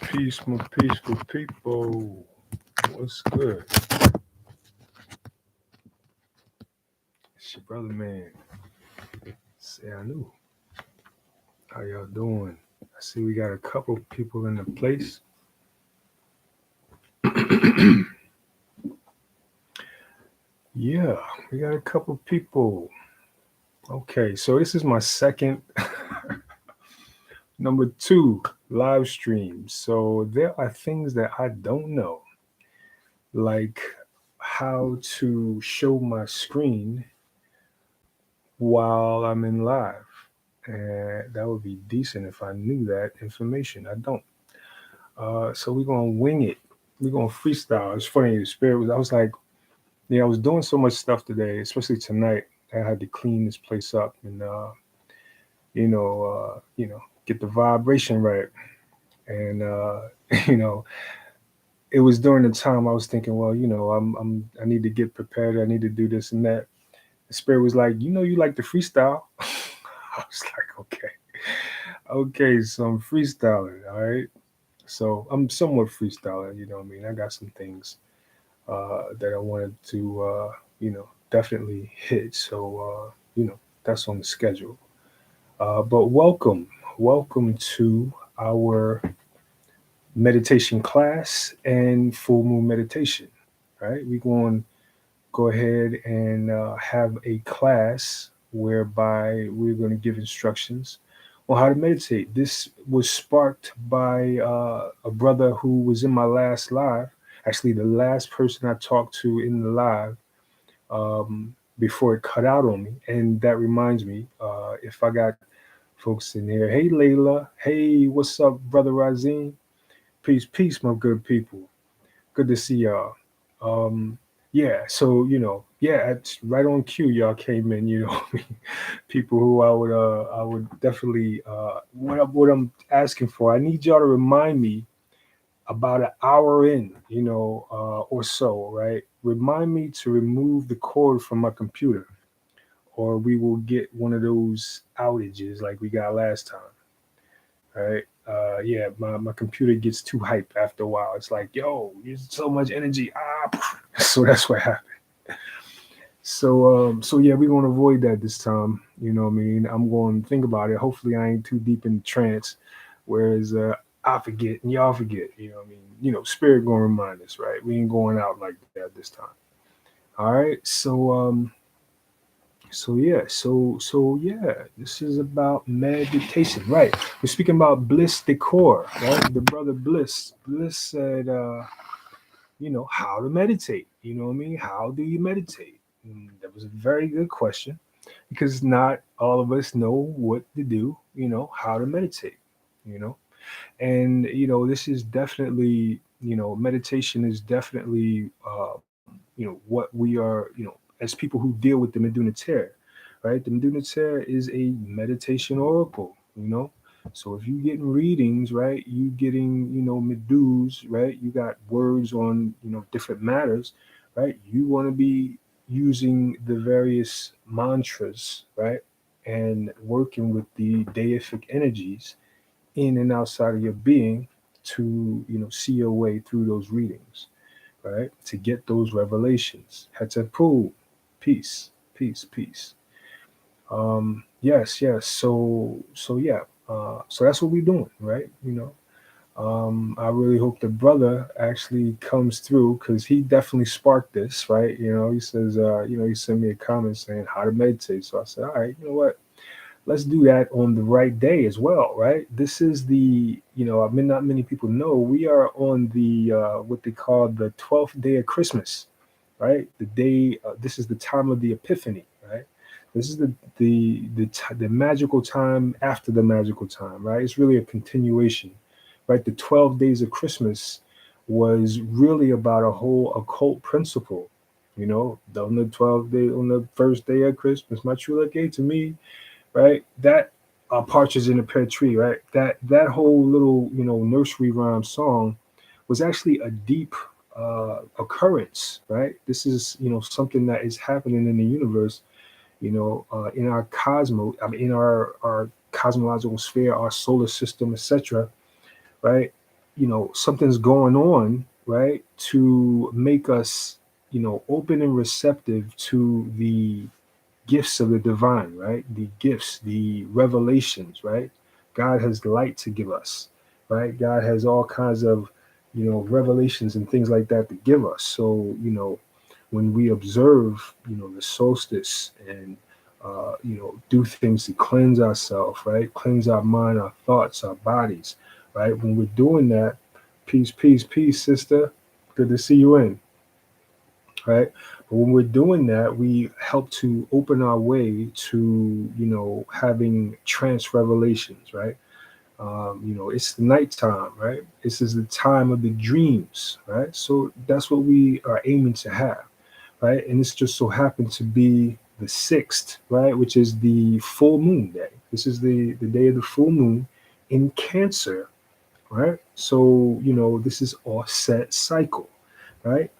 Peace, my peaceful people. What's good? It's your brother, man. Say I knew. How y'all doing? I see we got a couple people in the place. Yeah, we got a couple people. Okay, so this is my second, number two live stream. So there are things that I don't know, like how to show my screen while I'm in live. And that would be decent if I knew that information. I don't. So we're gonna wing it. We're gonna freestyle. It's funny. The spirit was. I was like, yeah, I was doing so much stuff today, especially tonight. I had to clean this place up and get the vibration right. And you know, it was during the time I was thinking, well, I need to get prepared. I need to do this and that. The spirit was like, you like to freestyle. I was like, okay, so I'm freestyling, all right. So I'm somewhat freestyling, you know what I mean? I got some things that I wanted to, definitely hit. So, that's on the schedule. But welcome to our meditation class and full moon meditation, right? We're going to go ahead and have a class whereby we're going to give instructions on how to meditate. This was sparked by a brother who was in my last live, actually, the last person I talked to in the live before it cut out on me. And that reminds me, if I got folks in here, hey, Layla, hey, what's up, Brother Razim? Peace, my good people. Good to see y'all. Yeah, so yeah, it's right on cue. Y'all came in, people who I would definitely what I'm asking for. I need y'all to remind me about an hour in, or so, right? Remind me to remove the cord from my computer, or we will get one of those outages like we got last time, right? Yeah, my computer gets too hype after a while. It's like, yo, there's so much energy. So that's what happened. So yeah, we're gonna avoid that this time. You know what I mean? I'm going to think about it. Hopefully, I ain't too deep in trance, whereas I forget and y'all forget. You know what I mean? Spirit gonna remind us, right? We ain't going out like that this time. All right. So yeah, this is about meditation, right? We're speaking about Bliss Decor, right? The brother Bliss said, how to meditate. You know what I mean? How do you meditate? That was a very good question because not all of us know what to do. How to meditate. You know, and this is definitely, meditation is definitely, what we are, as people who deal with the Meduniter, right? The Meduniter is a meditation oracle, So if you getting readings, right, you getting, medus, right? You got words on, different matters, right? You want to be using the various mantras, right? And working with the deific energies in and outside of your being to, see your way through those readings, right? To get those revelations. Hetepu, peace. Yes. So yeah. So that's what we're doing, right? I really hope the brother actually comes through because he definitely sparked this, right? He says, he sent me a comment saying how to meditate. So I said, all right, you know what? Let's do that on the right day as well, right? This is the, I mean, not many people know we are on the what they call the 12th day of Christmas, right? The day, this is the time of the Epiphany, right? This is the magical time after the magical time, right? It's really a continuation, right? The 12 days of Christmas was really about a whole occult principle, on the 12th day, on the first day of Christmas, my true love gave to me, right? That Partridge in a Pear Tree, right? That whole little nursery rhyme song was actually a deep occurrence, right? This is something that is happening in the universe, in our cosmos, in our cosmological sphere, our solar system, etc. Right? something's going on, right, to make us, open and receptive to the gifts of the divine, right? The gifts, the revelations, right? God has light to give us, right? God has all kinds of, revelations and things like that to give us. So, when we observe, the solstice and, do things to cleanse ourselves, right? Cleanse our mind, our thoughts, our bodies, right? When we're doing that, peace, peace, peace, sister. Good to see you in, right? But when we're doing that, we help to open our way to, having trance revelations, right? It's the nighttime, right? This is the time of the dreams, right? So that's what we are aiming to have, right? And this just so happened to be the sixth, right? Which is the full moon day. This is the day of the full moon in Cancer, right? So, this is all set cycle, right?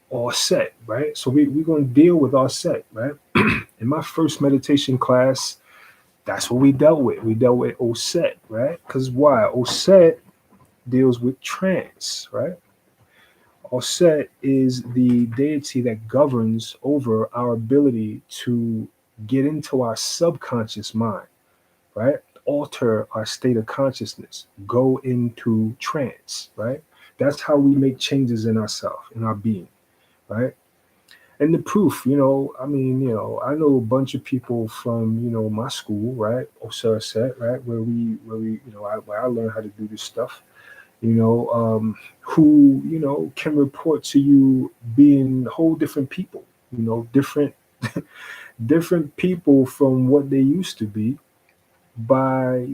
All set, right? So we're going to deal with all set, right? In my first meditation class, that's what we dealt with. We dealt with Oset, right? Because why? Oset deals with trance, right? Oset is the deity that governs over our ability to get into our subconscious mind, right? Alter our state of consciousness, go into trance, right? That's how we make changes in ourselves, in our being, right? And the proof, I know a bunch of people from, my school, right, Ausar set, right, where we, where I learned how to do this stuff, who, can report to you being whole different people, different, different people from what they used to be by,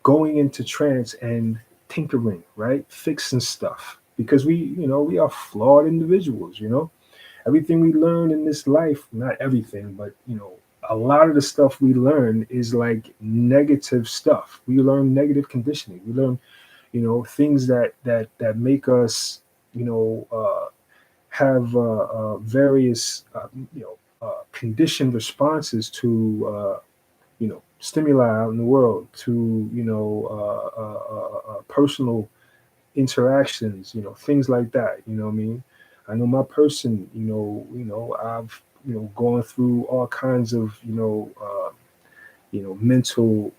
going into trance and tinkering, right, fixing stuff because we are flawed individuals, everything we learn in this life, not everything, but a lot of the stuff we learn is like negative stuff. We learn negative conditioning. We learn, things that make us, have various, conditioned responses to, stimuli out in the world, to, personal interactions, things like that. You know what I mean? I know my person, I've, gone through all kinds of, mental,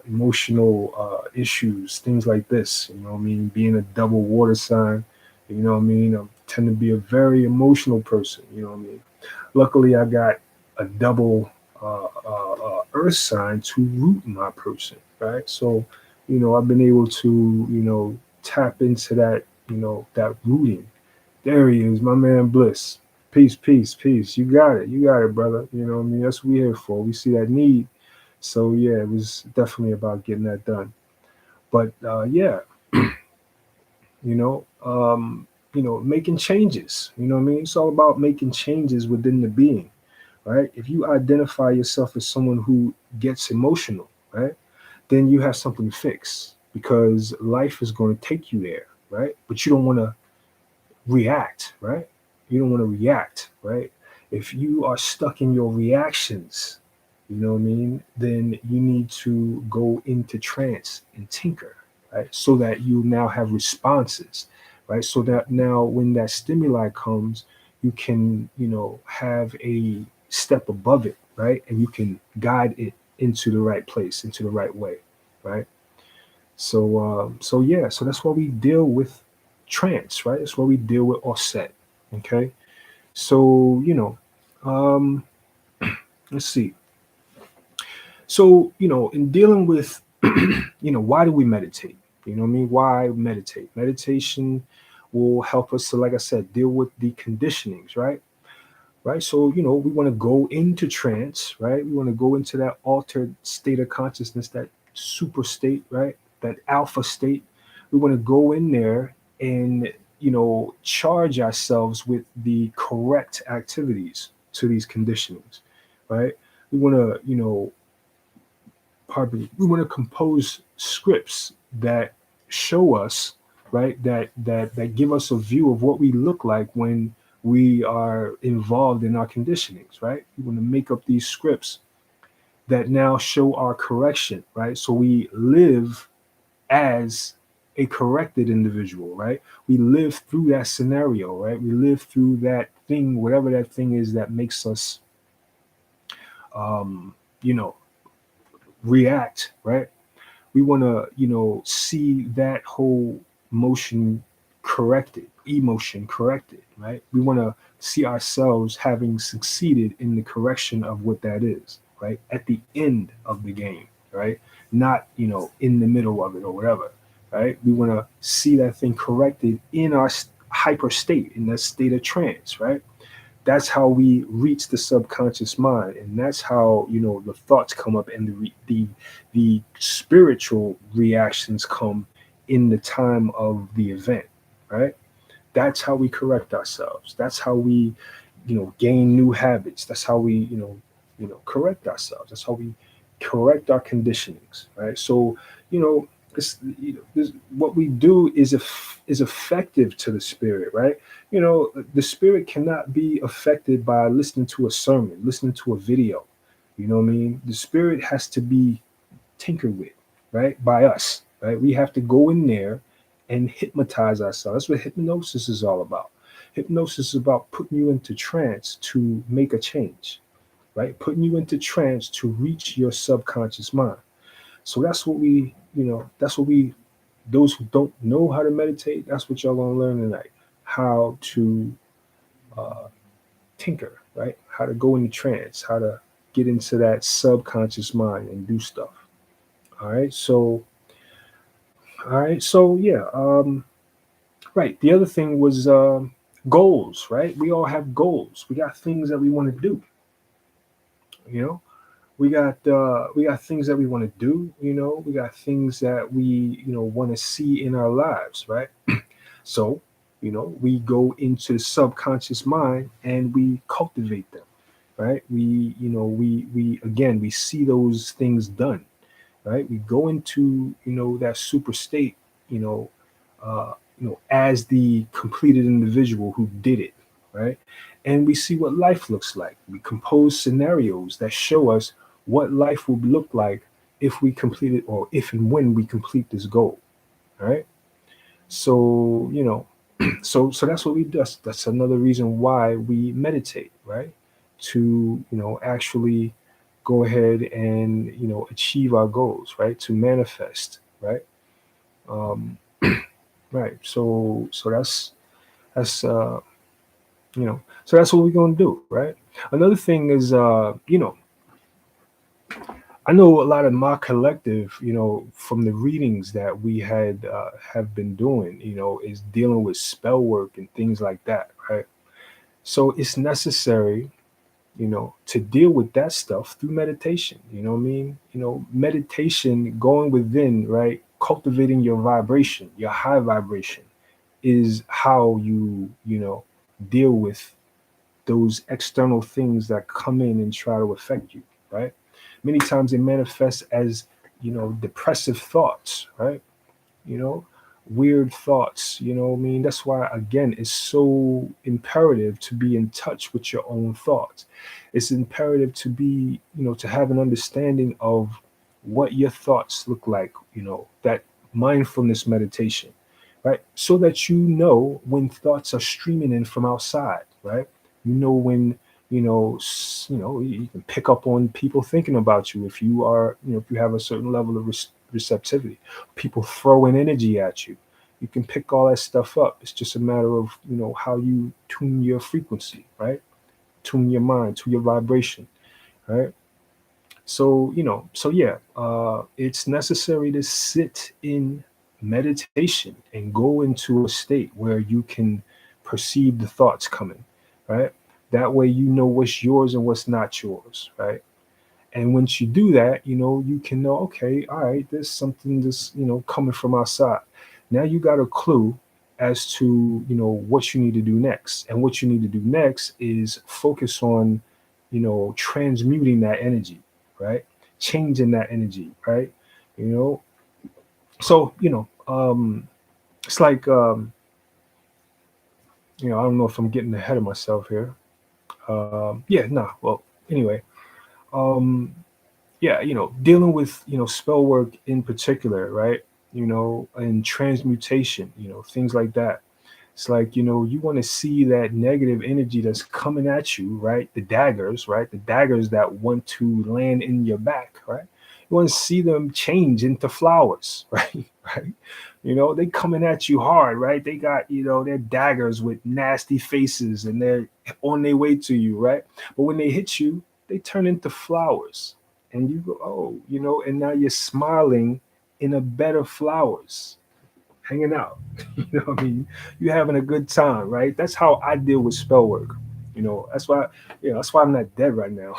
emotional issues, things like this. You know what I mean? Being a double water sign, you know what I mean? I tend to be a very emotional person. You know what I mean? Luckily, I got a double earth sign to root my person, right? So, I've been able to, tap into that, that rooting. There he is, my man Bliss. Peace, peace, peace. You got it. You got it, brother. You know what I mean? That's what we're here for. We see that need. So yeah, it was definitely about getting that done. But yeah, you know, making changes. You know what I mean? It's all about making changes within the being, right? If you identify yourself as someone who gets emotional, right, then you have something to fix because life is going to take you there, right? But you don't want to react, right? You don't want to react, right? If you are stuck in your reactions, you know what I mean, then you need to go into trance and tinker, right? So that you now have responses, right? So that now when that stimuli comes, you can, have a step above it, right? And you can guide it into the right place, into the right way, right? So yeah, so that's why we deal with trance, right? That's why we deal with offset. Okay. So, um, let's see. So, in dealing with, why do we meditate? You know what I mean? Why meditate? Meditation will help us to, like I said, deal with the conditionings, right? Right. So, we want to go into trance, right? We want to go into that altered state of consciousness, that super state, right? That alpha state. We want to go in there and, charge ourselves with the correct activities to these conditionings, right? We want to, pardon me, we want to compose scripts that show us, right, that give us a view of what we look like when we are involved in our conditionings, right? We want to make up these scripts that now show our correction, right? So we live as a corrected individual, right? We live through that scenario, right? We live through that thing, whatever that thing is that makes us, um, you know, react, right? We want to, see that whole motion corrected, emotion corrected, right? We want to see ourselves having succeeded in the correction of what that is, right? At the end of the game, right? Not, in the middle of it or whatever, right? We want to see that thing corrected in our hyper state, in that state of trance, right? That's how we reach the subconscious mind, and that's how the thoughts come up, and the spiritual reactions come in the time of the event, right? That's how we correct ourselves. That's how we gain new habits. That's how we correct ourselves. That's how we correct our conditionings, right? So you know what we do is effective to the spirit, right? The spirit cannot be affected by listening to a sermon, listening to a video. You know what I mean? The spirit has to be tinkered with, right? By us, right? We have to go in there and hypnotize ourselves. That's what hypnosis is all about. Hypnosis is about putting you into trance to make a change, right? Putting you into trance to reach your subconscious mind. So that's what we, those who don't know how to meditate, that's what y'all gonna learn tonight. How to uh, tinker, right? How to go into trance, how to get into that subconscious mind and do stuff. All right. So yeah. Right. The other thing was goals, right? We all have goals. We got things that we want to do. You know, we got things that we want to do. We got things that we want to see in our lives, right? So we go into the subconscious mind and we cultivate them, right? We again we see those things done, right? We go into that super state, you know, as the completed individual who did it, right? And we see what life looks like. We compose scenarios that show us what life would look like if we complete it, or if and when we complete this goal, right? So so that's what we do. That's another reason why we meditate, right? To actually go ahead and achieve our goals, right? To manifest, right? Um, right. So that's what we're gonna do, right? Another thing is I know a lot of my collective, from the readings that we had have been doing, is dealing with spell work and things like that, right? So it's necessary, to deal with that stuff through meditation. You know what I mean? Meditation, going within, right? Cultivating your vibration, your high vibration, is how you deal with those external things that come in and try to affect you, right? Many times they manifest as, depressive thoughts, right? you know, Weird thoughts, what I mean? That's why, again, it's so imperative to be in touch with your own thoughts. It's imperative to be, to have an understanding of what your thoughts look like, that mindfulness meditation, right? So that when thoughts are streaming in from outside, right? When you can pick up on people thinking about you if you are, if you have a certain level of receptivity. People throwing energy at you. You can pick all that stuff up. It's just a matter of how you tune your frequency, right? Tune your mind, tune your vibration, right? So yeah, it's necessary to sit in meditation and go into a state where you can perceive the thoughts coming, right? That way you know what's yours and what's not yours, right? And once you do that, you can know, okay, all right, there's something that's, coming from outside. Now you got a clue as to, what you need to do next. And what you need to do next is focus on, transmuting that energy, right? Changing that energy, right? You know, so, it's like, I don't know if I'm getting ahead of myself here. Yeah, nah, well, anyway, um, yeah, dealing with spell work in particular, right? and transmutation, things like that. It's like, you want to see that negative energy that's coming at you, right? The daggers, right? The daggers that want to land in your back, right? You want to see them change into flowers, right? Right? They coming at you hard, right? They got, their daggers with nasty faces and they're on their way to you, right? But when they hit you, they turn into flowers. And you go, oh, and now you're smiling in a bed of flowers, hanging out. What I mean? You're having a good time, right? That's how I deal with spell work. That's why I'm not dead right now.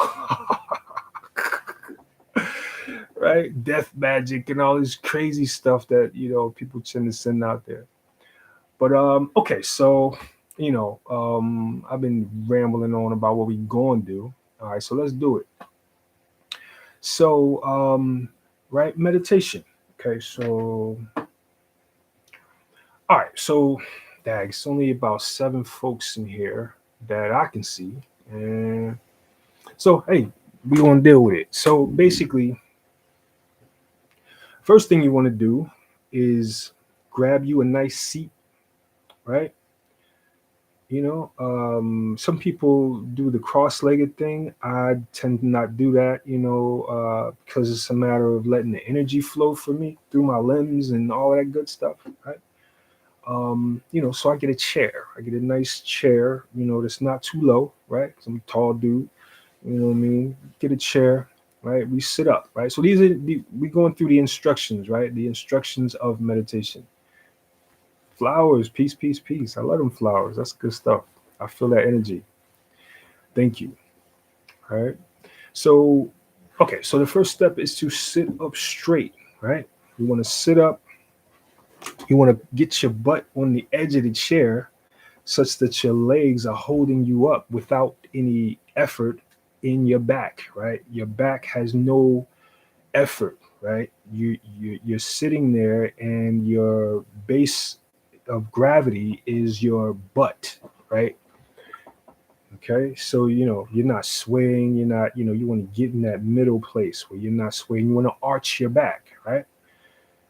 Right? Death magic and all this crazy stuff that, people tend to send out there. But okay, so I've been rambling on about what we going to do. All right, so let's do it. So right, meditation. Okay, so all right, so dag, it's only about 7 folks in here that I can see. And so hey, we gonna deal with it. So basically, first thing you want to do is grab you a nice seat, right? Some people do the cross-legged thing. I tend to not do that, because it's a matter of letting the energy flow for me through my limbs and all that good stuff, right? So I get a chair. I get a nice chair, that's not too low, right? 'Cause I'm a tall dude, you know what I mean? Get a chair, right? We sit up, right? So we going through the instructions, right? The instructions of meditation. Flowers, peace, peace, peace. I love them flowers. That's good stuff. I feel that energy. Thank you. All right. So, okay. So the first step is to sit up straight, right? You want to sit up. You want to get your butt on the edge of the chair such that your legs are holding you up without any effort in your back, right? Your back has no effort, right? You're sitting there and your base of gravity is your butt, right? Okay, so you're not swaying, you're not, you want to get in that middle place where you're not swaying. You want to arch your back, right?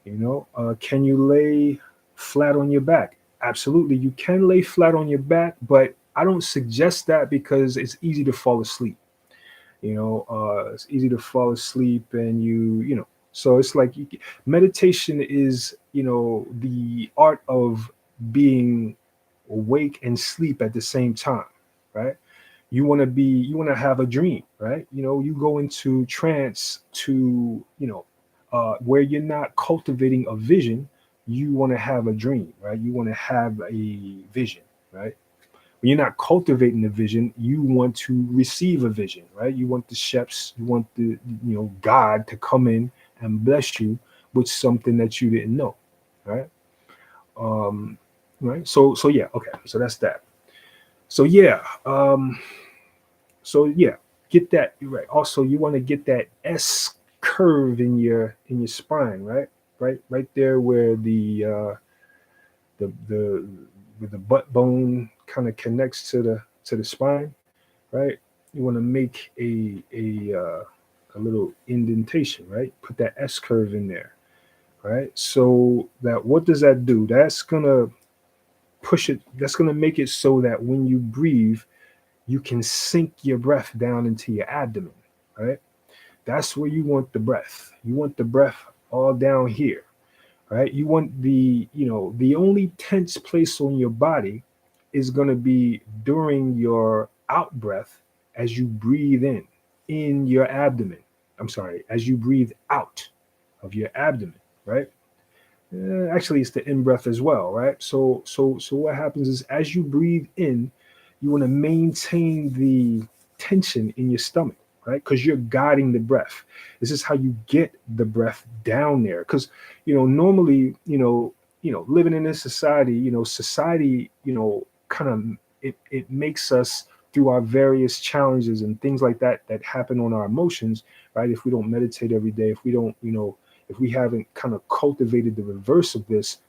Can you lay flat on your back? Absolutely, you can lay flat on your back, but I don't suggest that because it's easy to fall asleep. It's easy to fall asleep, and so it's like meditation is, the art of being awake and sleep at the same time, right? You want to have a dream, right? You go into trance to, where you're not cultivating a vision. You want to have a dream, right? You want to have a vision, right? When you're not cultivating the vision, you want to receive a vision, right? You want the chefs, you want the, God to come in and bless you with something that you didn't know, right? Um, right. So yeah, okay. So that's that. So yeah, get that right. Also, you want to get that S curve in your spine, right? Right there where the where the butt bone kind of connects to the spine, right? You want to make a little indentation, right? Put that S curve in there, right? So that what does that do? That's gonna push it. That's gonna make it so that when you breathe, you can sink your breath down into your abdomen, right? That's where you want the breath. You want the breath all down here, right? You want the only tense place on your body is going to be during your out breath as you breathe in your abdomen. I'm sorry, as you breathe out of your abdomen, right? Actually, it's the in breath as well, right? So what happens is as you breathe in, you want to maintain the tension in your stomach, right? Because you're guiding the breath. This is how you get the breath down there. Because normally, living in this society, society, kind of it makes us through our various challenges and things like that happen on our emotions, right? If we don't meditate every day, if we don't, if we haven't kind of cultivated the reverse of this,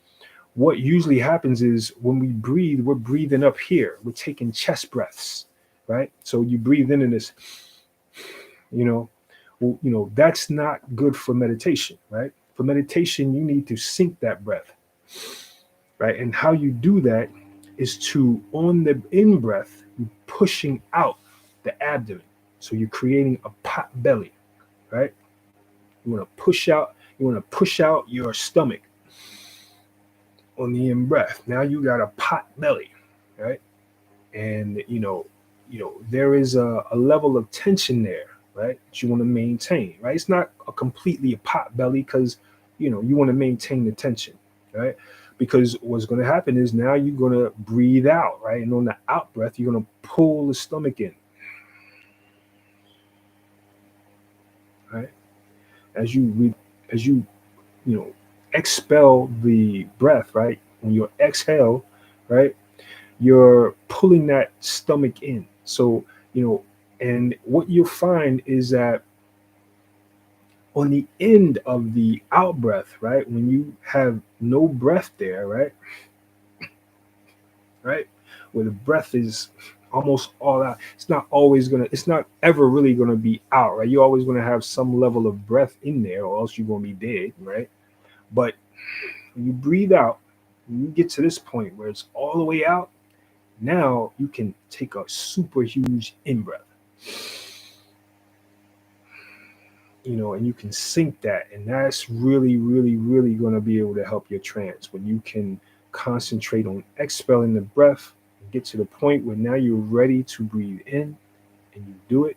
what usually happens is when we breathe, we're breathing up here. We're taking chest breaths, right? So you breathe in this, you know, that's not good for meditation, right? For meditation, you need to sync that breath, right? And how you do that is to, on the in breath, you pushing out the abdomen. So you're creating a pot belly, right? You want to push out, your stomach on the in breath. Now you got a pot belly, right? And there is a level of tension there, right? That you want to maintain, right? It's not a completely a pot belly because you want to maintain the tension, right? Because what's going to happen is now you're going to breathe out, right? And on the out breath, you're going to pull the stomach in, right? As you expel the breath, right? When you exhale, right, you're pulling that stomach in. So, and what you'll find is that on the end of the out breath, right, when you have no breath there, right, where the breath is almost all out, it's not ever really gonna be out, right? You're always gonna have some level of breath in there, or else you're gonna be dead, right? But when you breathe out, when you get to this point where it's all the way out, now you can take a super huge in breath, and you can sync that. And that's really, really, really going to be able to help your trance when you can concentrate on expelling the breath and get to the point where now you're ready to breathe in, and you do it.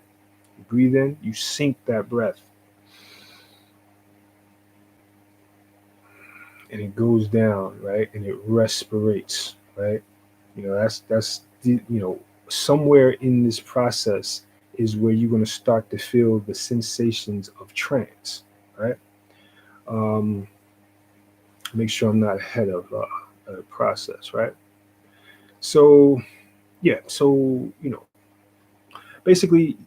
You breathe in, you sync that breath, and it goes down, right? And it respirates, right? Somewhere in this process is where you're going to start to feel the sensations of trance, right? um, Make sure I'm not ahead of the process, right? So yeah, so basically,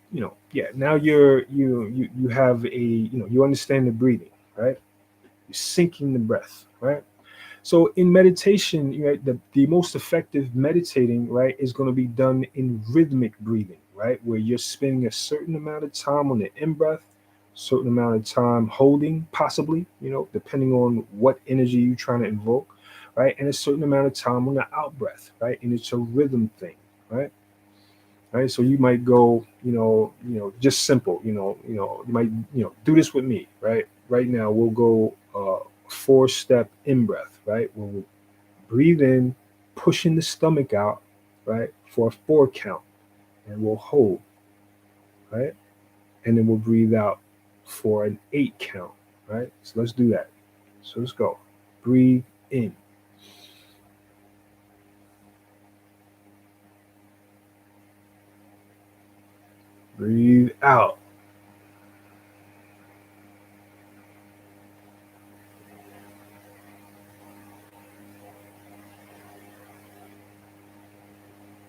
yeah, now you have you understand the breathing, right? You're sinking the breath, right? So in meditation, the most effective meditating, right, is going to be done in rhythmic breathing, right, where you're spending a certain amount of time on the in breath, certain amount of time holding, possibly, depending on what energy you're trying to invoke, right, and a certain amount of time on the out breath, right, and it's a rhythm thing, right. Right, so you might go, just simple, you might, do this with me, right? Right now, we'll go 4-step in breath, right? We'll breathe in, pushing the stomach out, right, for a 4 count, and we'll hold, right, and then we'll breathe out for an 8 count, right? So let's do that. So let's go. Breathe in. Breathe out.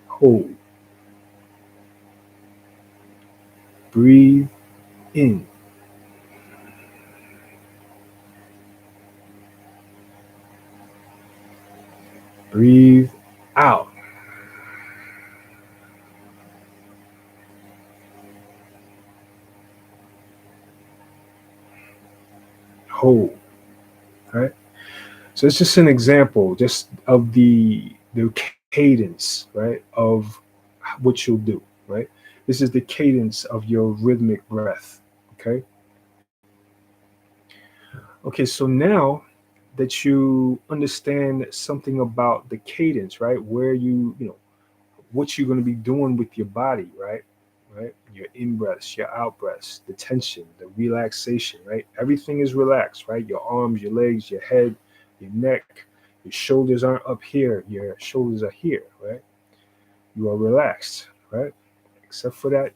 Hold. Breathe in. Breathe out. Hold. Right? So it's just an example, just of the cadence, right, of what you'll do, right? This is the cadence of your rhythmic breath. Okay. Okay. So now that you understand something about the cadence, right, where what you're going to be doing with your body, right? Right? Your in breaths, your out breaths, the tension, the relaxation, right? Everything is relaxed, right? Your arms, your legs, your head, your neck, your shoulders aren't up here, your shoulders are here, right? You are relaxed, right? Except for that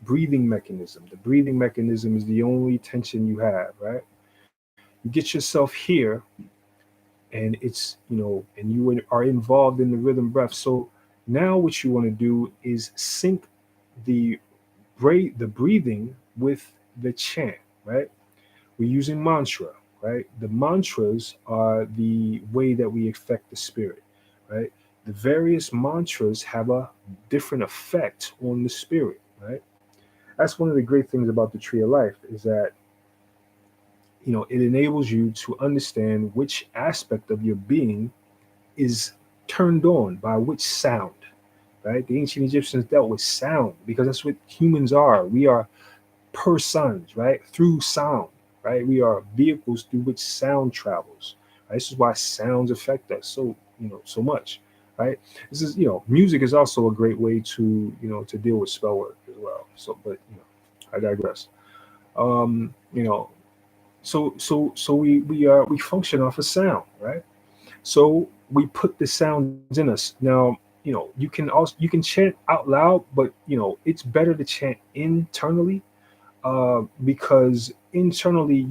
breathing mechanism. The breathing mechanism is the only tension you have, right? You get yourself here, and and you are involved in the rhythm breath. So now what you want to do is sync the the breathing with the chant, right? We're using mantra, right? The mantras are the way that we affect the spirit, right? The various mantras have a different effect on the spirit, right? That's one of the great things about the tree of life, is that it enables you to understand which aspect of your being is turned on by which sound, right? The ancient Egyptians dealt with sound because that's what humans are. We are persons, right? Through sound, right? We are vehicles through which sound travels. Right? This is why sounds affect us so much, right? This is, music is also a great way to deal with spell work as well. So, but I digress. You know, so we function off of sound, right? So we put the sounds in us. Now, you can chant out loud, but it's better to chant internally, because internally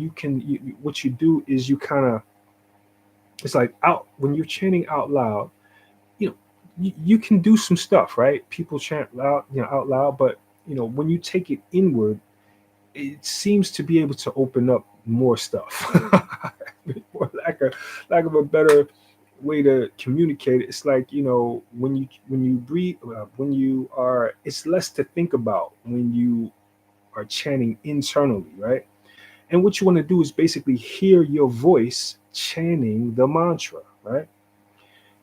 what you do is you kind of, it's like out when you're chanting out loud, you know you can do some stuff, right? People chant loud, out loud, but when you take it inward, it seems to be able to open up more stuff. For lack of a better way to communicate it, it's like, when you breathe, when you are, it's less to think about when you are chanting internally, right? And what you want to do is basically hear your voice chanting the mantra, right?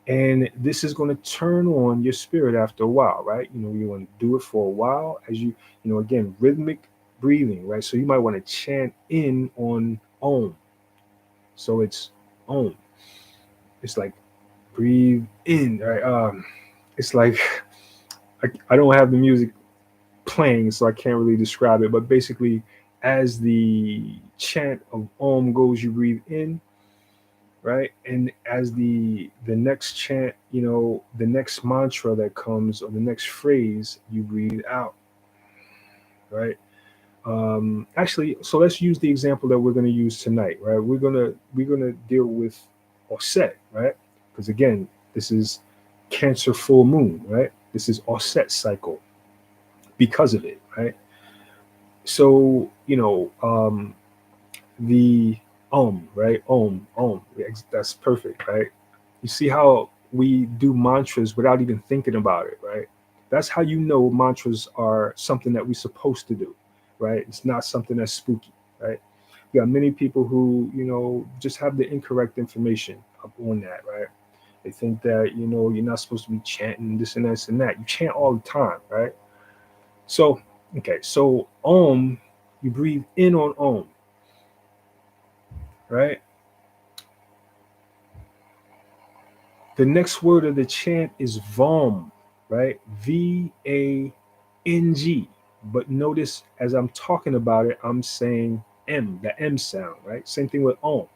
And this is going to turn on your spirit after a while, right? You want to do it for a while as again, rhythmic breathing, right? So you might want to chant in on Om. So it's Om. It's like breathe in, right? It's like I don't have the music playing, so I can't really describe it. But basically, as the chant of Om goes, you breathe in, right? And as the next chant, the next mantra that comes, or the next phrase, you breathe out, right? Actually, so let's use the example that we're going to use tonight, right? We're gonna deal with Offset, right? Because again, this is Cancer full moon, right? This is Offset cycle because of it, right? So the right? That's perfect, right? You see how we do mantras without even thinking about it, right? That's how mantras are something that we're supposed to do, right? It's not something that's spooky, right? You got many people who, just have the incorrect information up on that, right? They think that, you're not supposed to be chanting this and this and that. You chant all the time, right? So, okay, so Om, you breathe in on Om, right? The next word of the chant is Vam, right? Vang. But notice as I'm talking about it, I'm saying M, the M sound, right? Same thing with Om.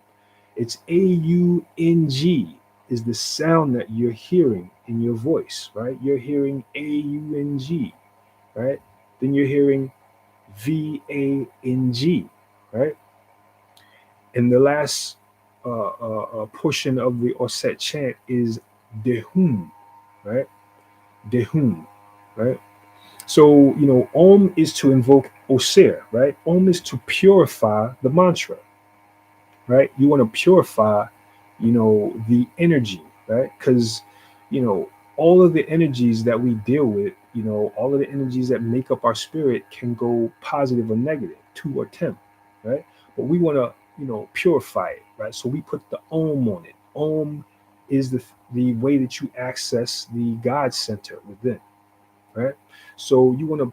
It's Aung is the sound that you're hearing in your voice, right? You're hearing Aung, right? Then you're hearing Vang, right? And the last portion of the Osset chant is Dehum, right? Dehum, right? So, Om is to invoke Osir, right? Om is to purify the mantra, right? You want to purify, the energy, right? Because, you know, all of the energies that we deal with, all of the energies that make up our spirit can go positive or negative, 2 or 10, right? But we want to, purify it, right? So we put the Om on it. Om is the way that you access the God center within, right? So you want to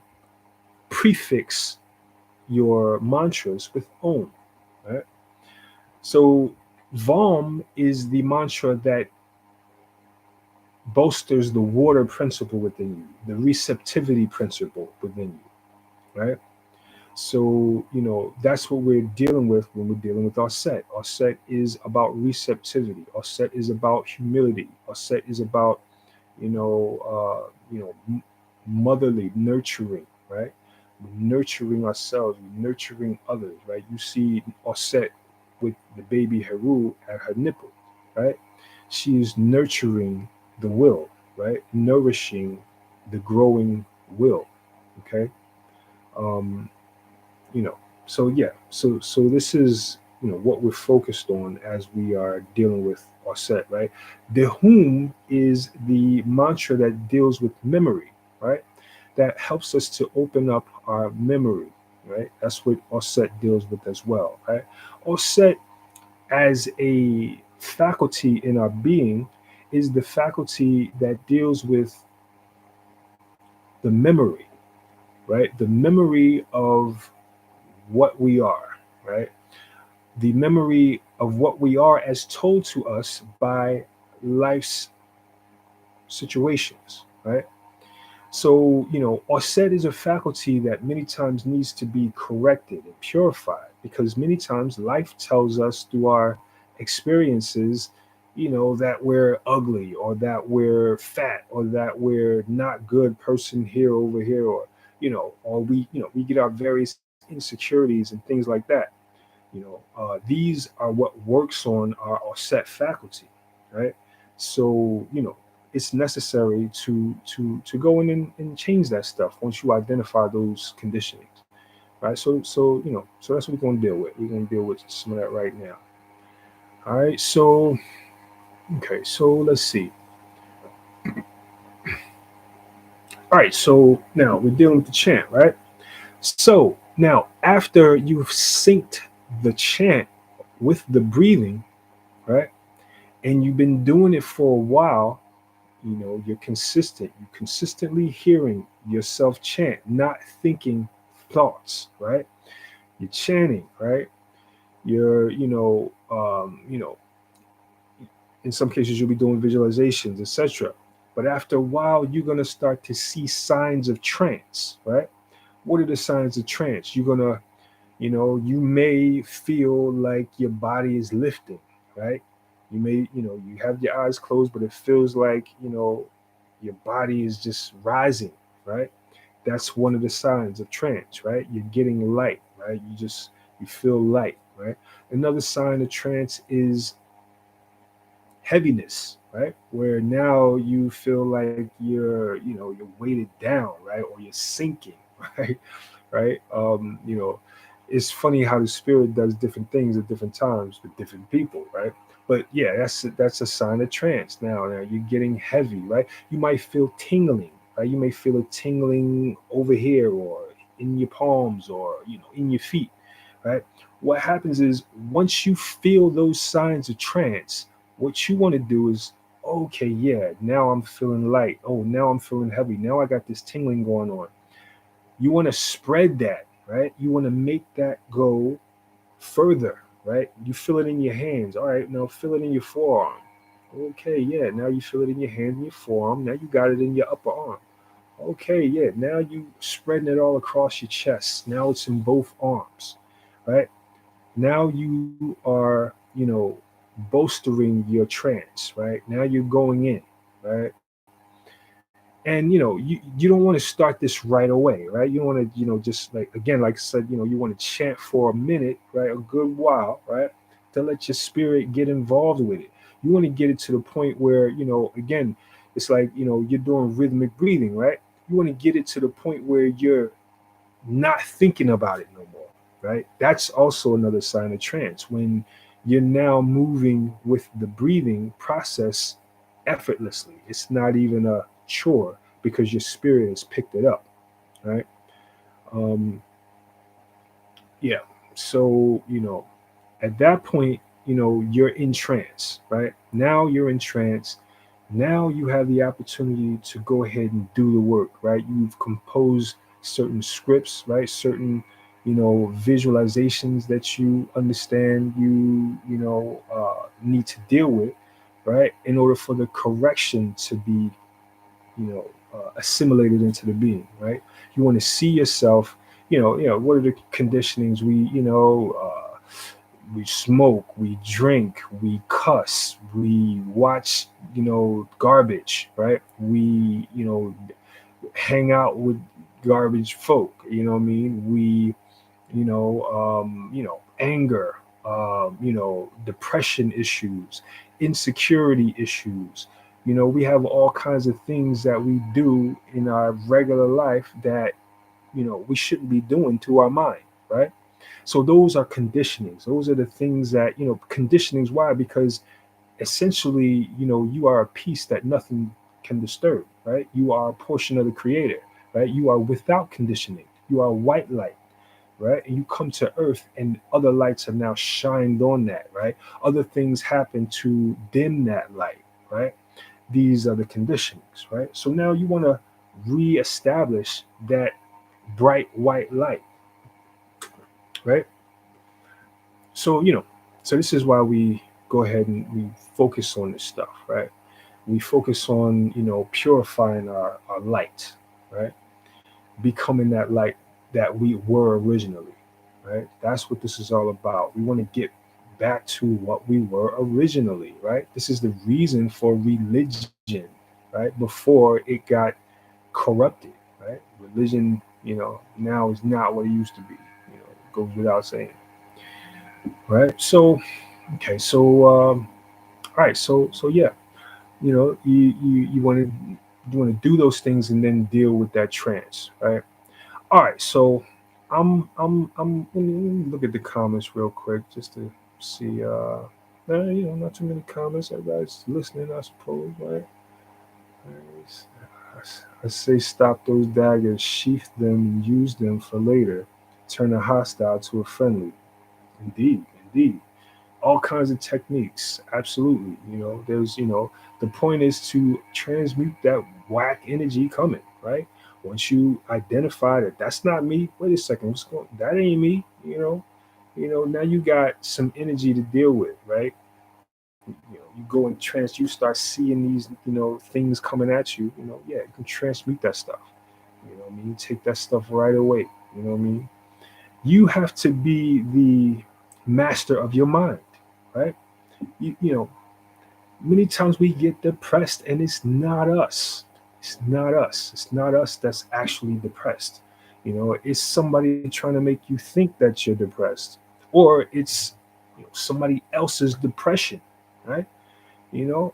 prefix your mantras with Om, right? So Vam is the mantra that bolsters the water principle within you, the receptivity principle within you, right? So, that's what we're dealing with when we're dealing with our set. Our set is about receptivity. Our set is about humility. Our set is about, motherly, nurturing, right? We're nurturing ourselves, we're nurturing others, right? You see Osset with the baby Heru at her nipple, right? She is nurturing the will, right? Nourishing the growing will, okay? Um, you know, so yeah, so this is what we're focused on as we are dealing with Osset, right? The whom is the mantra that deals with memory, right? That helps us to open up our memory, right? That's what Osset deals with as well, right? Osset as a faculty in our being is the faculty that deals with the memory, right? The memory of what we are, right? The memory of what we are as told to us by life's situations, right? So, Osset is a faculty that many times needs to be corrected and purified because many times life tells us through our experiences, that we're ugly or that we're fat or that we're not good person here over here or we get our various insecurities and things like that. These are what works on our set faculty, right? So it's necessary to go in and change that stuff once you identify those conditionings, right? So that's what we're going to deal with. We're going to deal with some of that right now. All right. So okay. So let's see. All right. So now we're dealing with the chant, right? So now after you've synced the chant with the breathing, right? And you've been doing it for a while, you're consistent. You're consistently hearing yourself chant, not thinking thoughts, right? You're chanting, right? You're, in some cases you'll be doing visualizations, etc. But after a while, you're gonna start to see signs of trance, right? What are the signs of trance? You're gonna, you may feel like your body is lifting, right? You may, you have your eyes closed, but it feels like, your body is just rising, right? That's one of the signs of trance, right? You're getting light, right? You feel light, right? Another sign of trance is heaviness, right? Where now you feel like you're weighted down, right? Or you're sinking, right? Right? It's funny how the spirit does different things at different times with different people, right? But yeah, that's a sign of trance. Now you're getting heavy, right? You might feel tingling, right? You may feel a tingling over here or in your palms or in your feet, right? What happens is once you feel those signs of trance, what you want to do is, okay, yeah, now I'm feeling light. Oh, now I'm feeling heavy. Now I got this tingling going on. You want to spread that, right? You want to make that go further, right? You feel it in your hands. All right, now feel it in your forearm. Okay, yeah, now you feel it in your hand and your forearm. Now you got it in your upper arm. Okay, yeah, now you spreading it all across your chest. Now it's in both arms, right? Now you are, bolstering your trance, right? Now you're going in, right? And you don't want to start this right away, right? You want to just like again like I said, you want to chant for a minute, right? A good while, right? To let your spirit get involved with it. You want to get it to the point where again, it's like you're doing rhythmic breathing, right? You want to get it to the point where you're not thinking about it no more, right? That's also another sign of trance when you're now moving with the breathing process effortlessly. It's not even a chore because your spirit has picked it up, right? Um, yeah. So, at that point, you're in trance, right? Now you're in trance. Now you have the opportunity to go ahead and do the work, right? You've composed certain scripts, right? Certain, visualizations that you understand need to deal with, right? In order for the correction to be assimilated into the being, right? You want to see yourself, what are the conditionings we smoke, we drink, we cuss, we watch, garbage, right? We, hang out with garbage folk, what I mean? We, anger, depression issues, insecurity issues. We have all kinds of things that we do in our regular life that we shouldn't be doing to our mind, right? So those are conditionings. Those are the things that conditionings. Why? Because essentially, you are a piece that nothing can disturb, right? You are a portion of the creator, right? You are without conditioning. You are white light. right? And you come to Earth, and other lights are now shined on that, right? Other things happen to dim that light, right? These are the conditionings, right? So now you want to reestablish that bright white light, right? So, so this is why we go ahead and we focus on this stuff, right? We focus on, purifying our light, right? Becoming that light that we were originally, right? That's what this is all about. We want to get back to what we were originally, right? This is the reason for religion, right? Before it got corrupted, right? Religion, now is not what it used to be. It goes without saying, right? So, okay, so all right, so yeah, you want to do those things and then deal with that trance, right? All right, so let me look at the comments real quick just to see. Not too many comments. Everybody's listening, I suppose, right? I say stop those daggers, sheath them, and use them for later. Turn a hostile to a friendly. Indeed, indeed. All kinds of techniques. Absolutely. The point is to transmute that whack energy coming, right? Once you identify that that's not me, wait a second, that ain't me, now you got some energy to deal with, right? You go in trance, you start seeing these, things coming at you, yeah, you can transmute that stuff. What I mean? You take that stuff right away. What I mean? You have to be the master of your mind, right? you, you know Many times we get depressed and it's not us. It's not us that's actually depressed. It's somebody trying to make you think that you're depressed, or it's somebody else's depression, right? you know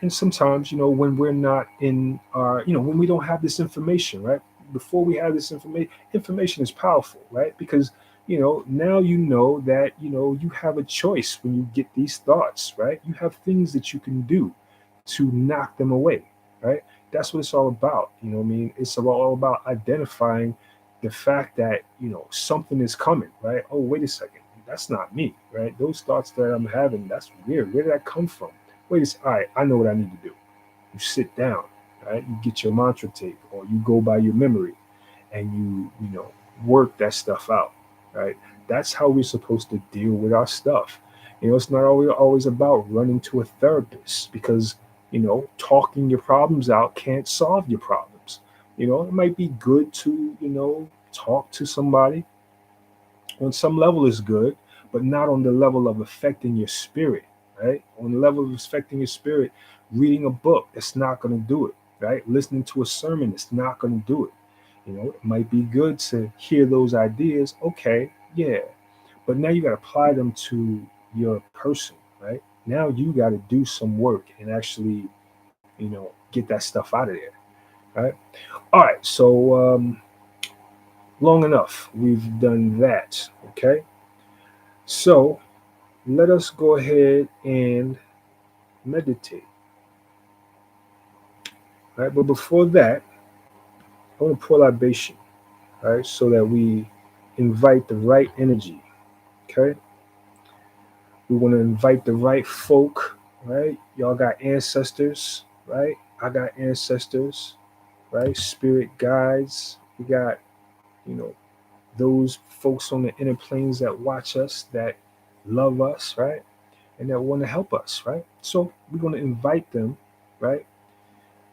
and sometimes, when we're not in our, when we don't have this information, right? Before we have this information is powerful, right? Because now that you have a choice when you get these thoughts, right? You have things that you can do to knock them away, right? That's what it's all about. What I mean? It's all about identifying the fact that something is coming, right? Oh, wait a second, that's not me, right? Those thoughts that I'm having, that's weird. Where did that come from? Wait a second, all right, I know what I need to do. You sit down, right? You get your mantra tape, or you go by your memory, and you work that stuff out, right? That's how we're supposed to deal with our stuff. It's not always about running to a therapist, because talking your problems out can't solve your problems. It might be good to talk to somebody on some level, is good, but not on the level of affecting your spirit, right? On the level of affecting your spirit, reading a book, that's not going to do it, right? Listening to a sermon, it's not going to do it. It might be good to hear those ideas, okay, yeah, but now you got to apply them to your person, right? Now you got to do some work and actually, get that stuff out of there, right? All right, so long enough. We've done that, okay? So let us go ahead and meditate, right? But before that, I want to pour libation, right? So that we invite the right energy, okay? We want to invite the right folk, right? Y'all got ancestors, right? I got ancestors, right? Spirit guides. We got, you know, those folks on the inner planes that watch us, that love us, right? And that want to help us, right? So we're going to invite them, right?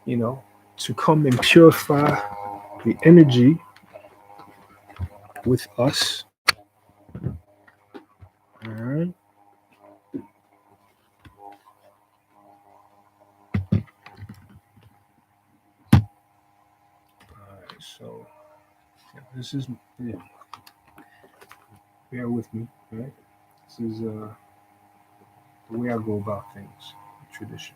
You know, to come and purify the energy with us. All right. All right. So yeah, this is, yeah, bear with me, right? This is the way I go about things, tradition.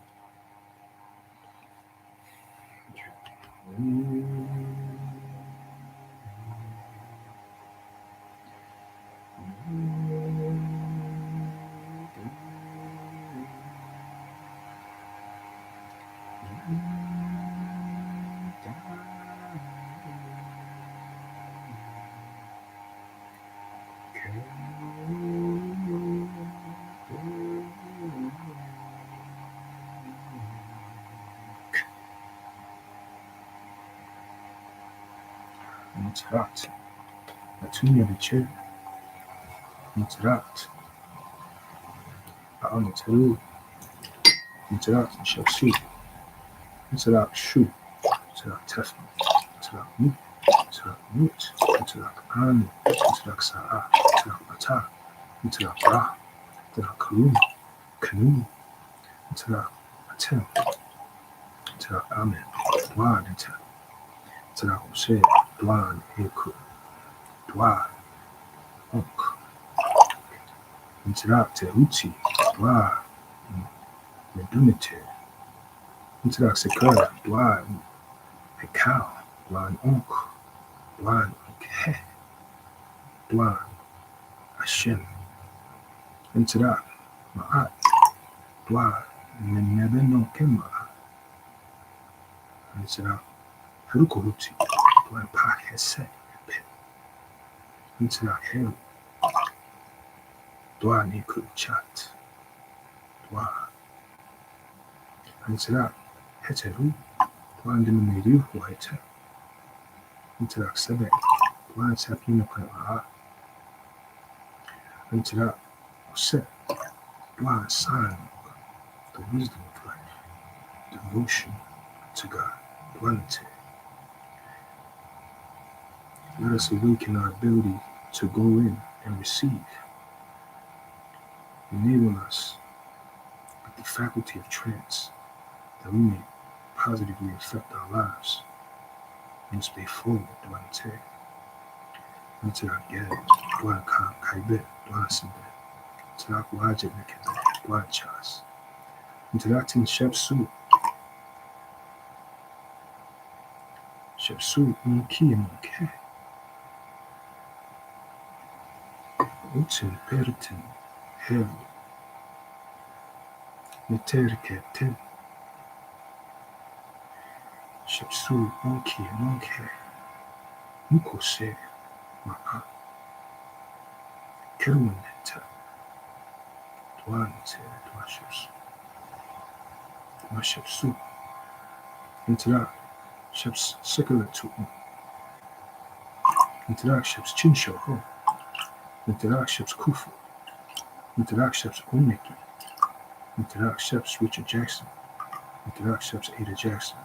Interact. Natunya Biche. Interact. Aonitaru. Interact. Shapsu. Interact. Shu. Interact. Tefn. Interact. Mu. Interact. Mut. Interact. An. Interact. Sa'a. Interact. Mata. Interact. Ra. Interact. Karum. Canoe. Interact. Atem. Interact. Amen. Dwan. Interact. Interact. Ose. Dwan. Eku. Dwan. Onk. Interact. Tehuti. Dwan. Divinity. Interact. Sekara. Dwan. Ekau. Dwan. Onk. Dwan. Onke. Dwan. Hashem. Interact. Maat. Dwan. Nenebeno Kema. Interact. Harukohuti. Dwan. Pa. Hese. Interact. Heru. Dwan. Iku. Chat. Dwan. Interact. Heteru. Dwan. Diminuiru. White. Interact. Sebe. Dwan. Sapina. Kwa. Interact. Ose. Dwan. Sign. The wisdom of life. Devotion to God. Divinity. Let us awaken our ability to go in and receive. Enable us with the faculty of trance that we may positively affect our lives and stay forward. Divinity. Interact. Gad. Dwan. Kam. Kaibet. Dwan. Simbe. Interact. Wajib. Nekebe. Dwan. Chas. Interacting. Shepsu. Shepsu. Unki. Munke. Utin. Peritin. Hel. Neterke. Ten. Shepsu. Unki. Munke. Mukose. Maat. Keruaneta. Dwanite. Dwan. Shepsu. Dwan. Shepsu. Interact. Sheps. Sekulatu. Interact. Sheps. Chinsho. Ho. Interact. Sheps. Kufu. Interact. Sheps. Oneki. Interact. Sheps. Richard Jackson. Interact. Sheps. Ada Jackson.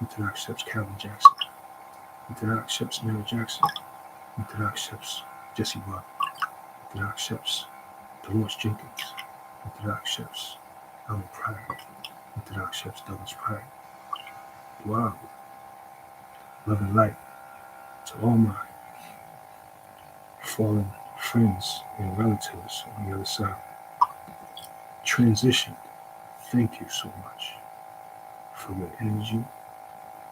Interact. Sheps. Calvin Jackson. Interact. Sheps. Mary Jackson. Interact. Sheps. Jesse Watt. Interact. Sheps. Dolores Jenkins. Interact. Sheps. Alan Pryor. Interact. Sheps. Douglas Pryor. Wow. Love and light to all my fallen friends and relatives on the other side. Transition. Thank you so much for your energy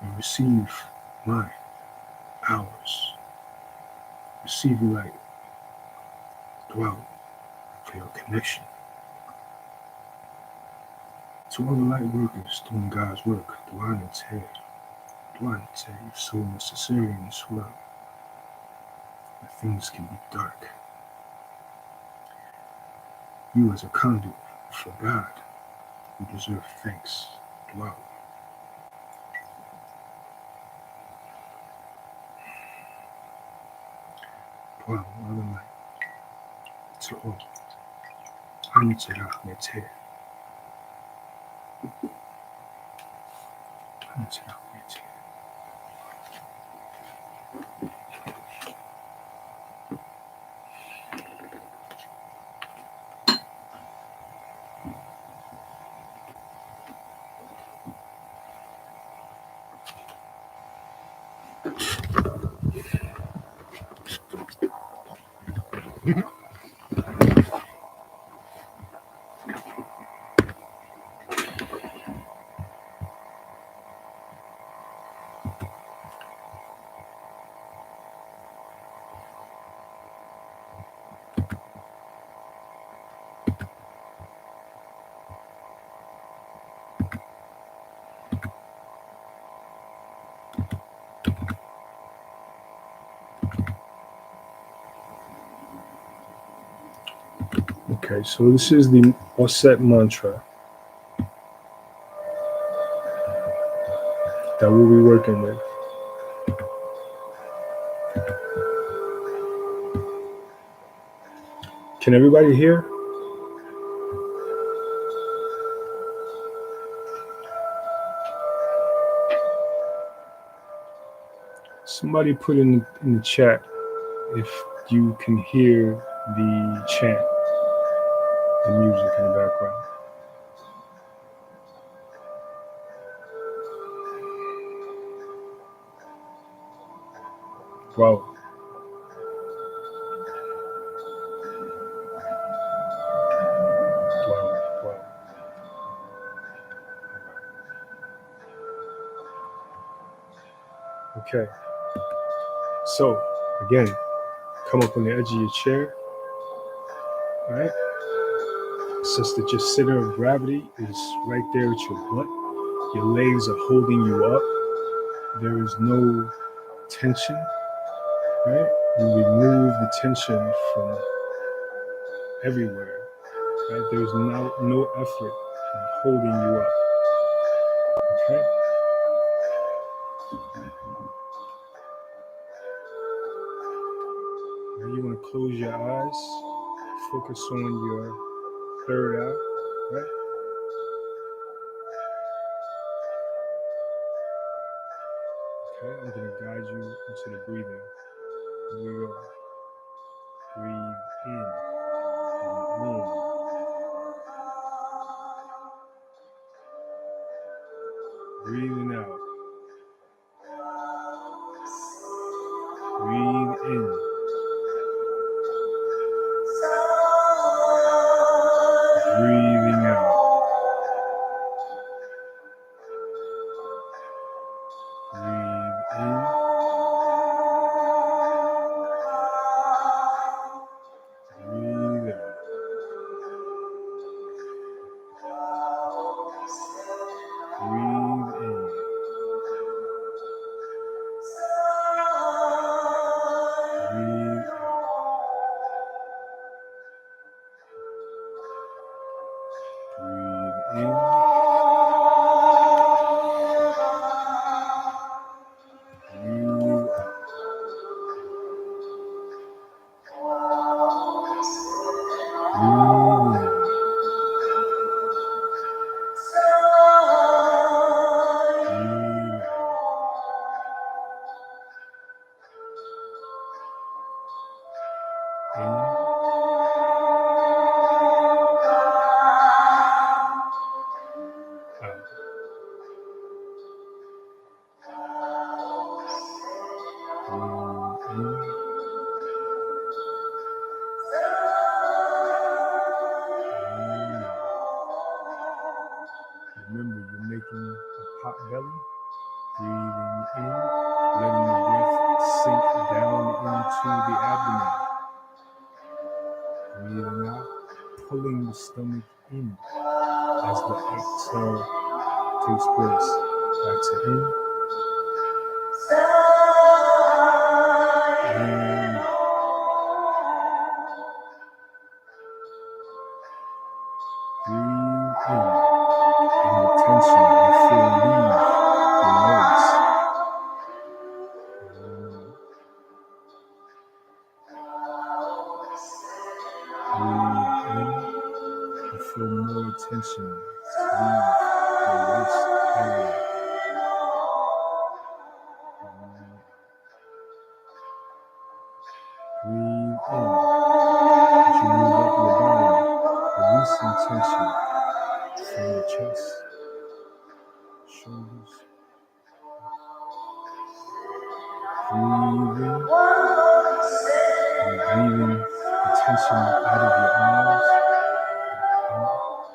and receive mine, ours. Receive your light. Dwell for your connection. To all the light workers doing God's work, Divinity. Divinity, you're so necessary in this world. Where things can be dark. You as a conduit for God, you deserve thanks. Dwell. Dwell, all the light. To all. Antirahmete. Antirahmete. Okay, so this is the Osset mantra that we'll be working with. Can everybody hear? Somebody put in the chat if you can hear the chant, the music in the background. Wow. Wow. Okay. So, again, come up on the edge of your chair. All right. Since that your center of gravity is right there at your butt, your legs are holding you up. There is no tension, right? You remove the tension from everywhere, right? There's no effort in holding you up, okay? Now you want to close your eyes, focus on your third eye, right? Okay, I'm going to guide you into the breathing. Here we go. Breathe in and in. Breathing out. Breathe in. Breathing out. Breathe in. Breathe out. Breathe in. Breathe out. Breathe in. Breathe out. Breathe in. Breathe out. In. Out. Breathe in. Breathe out. Remember, you're making a pot belly. Breathing in, letting the breath sink down into the abdomen. Breathing out, pulling the stomach in as the exhale takes place. Back to in. And out. Breathe in, and the tension you feel leave your legs. Breathe in, you feel more tension leave your waist area. Breathe in as you move up your body, releasing tension from the chest, shoulders. Breathe in, and breathing the tension out of your arms.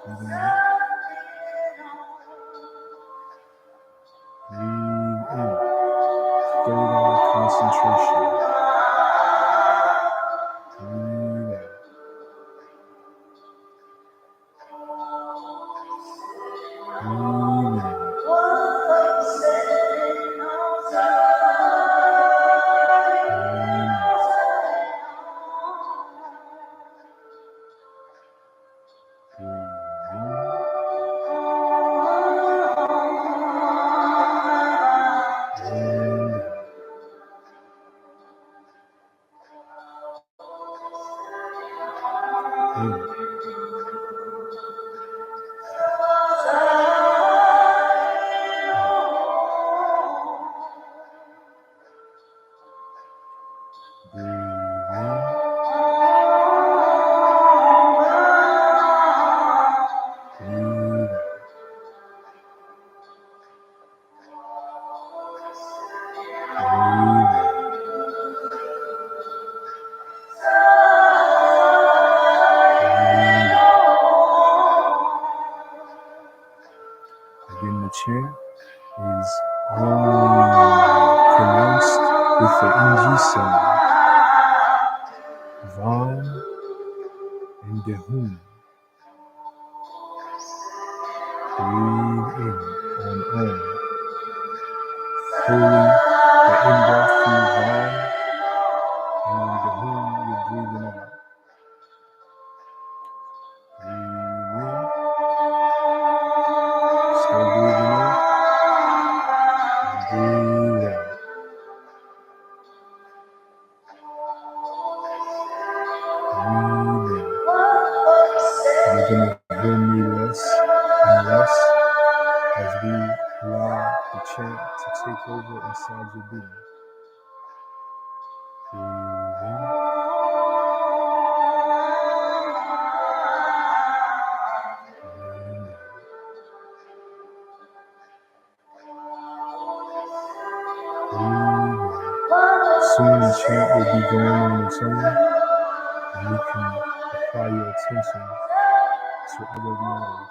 Breathing out. Breathe in, third eye concentration. Breathe out. Breathe in. Breathe in. Again, the chant is pronounced with the NG sound. Vam and Dehum. Breathe in on Om. Holy, the in-breath through Vam, and on Dehum you're breathing out. Breathe in. Still breathing in. And breathe out. Breathe in. You're going to hear me less and less as we allow the chant to take over inside your being. Breathe in. And out. Breathe in. Soon the chant will be going on its own, and you can apply your attention to other matters.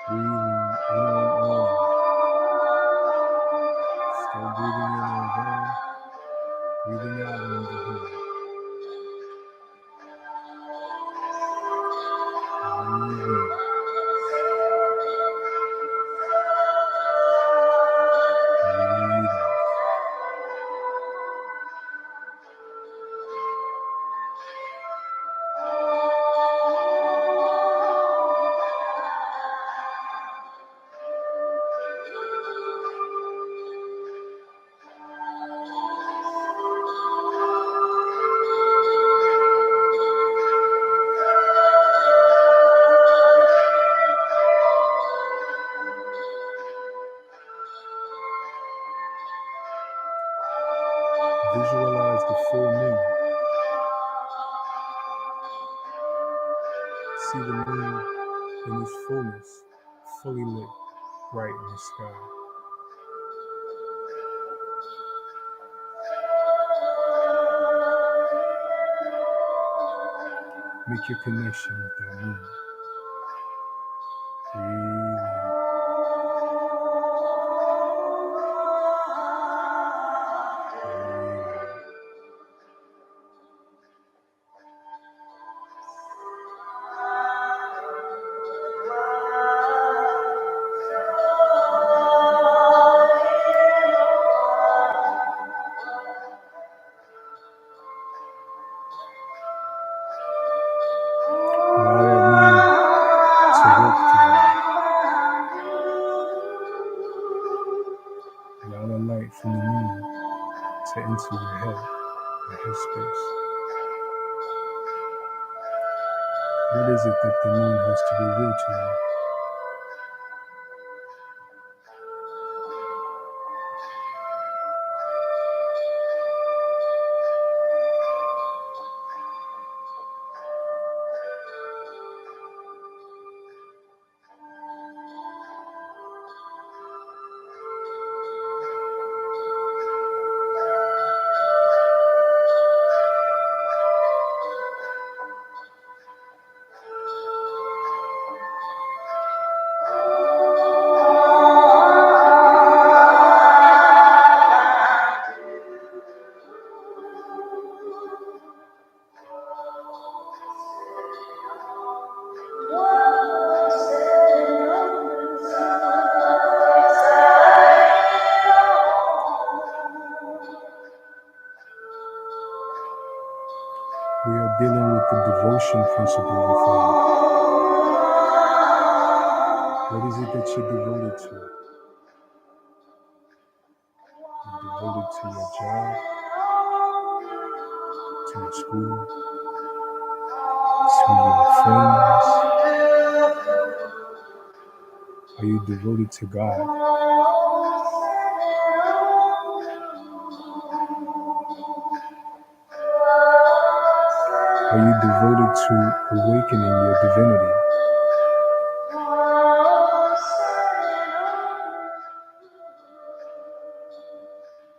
Breathing in on Om. Still breathing in on Vam. Breathing out on Dehum. Breathe in. Breathe out. Visualize the full moon. See the moon in its fullness, fully lit, bright in the sky. Make your connection with that moon. Breathe in. Breathe out. is it that the moon has to reveal to you? We are dealing with the devotion principle within. What is it that you're devoted to? You're devoted to your job, to your school, to your friends. Are you devoted to God? Are you devoted to awakening your divinity?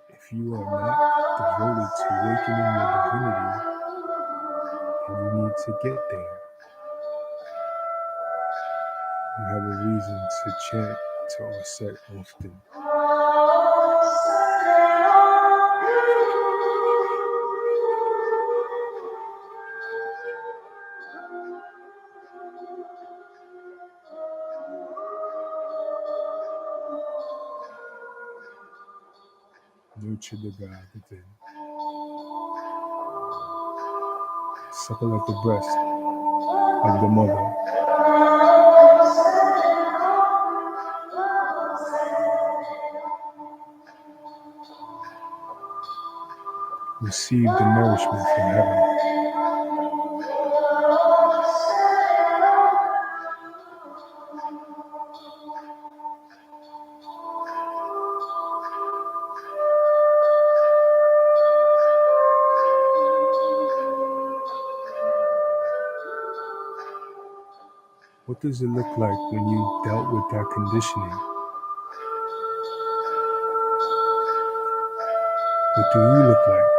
If you are not devoted to awakening your divinity, then you need to get there. You have a reason to chant to Ausar often. Nurture the God within. Suckle at the breast of the mother. Receive the nourishment from heaven. What does it look like when you dealt with that conditioning? What do you look like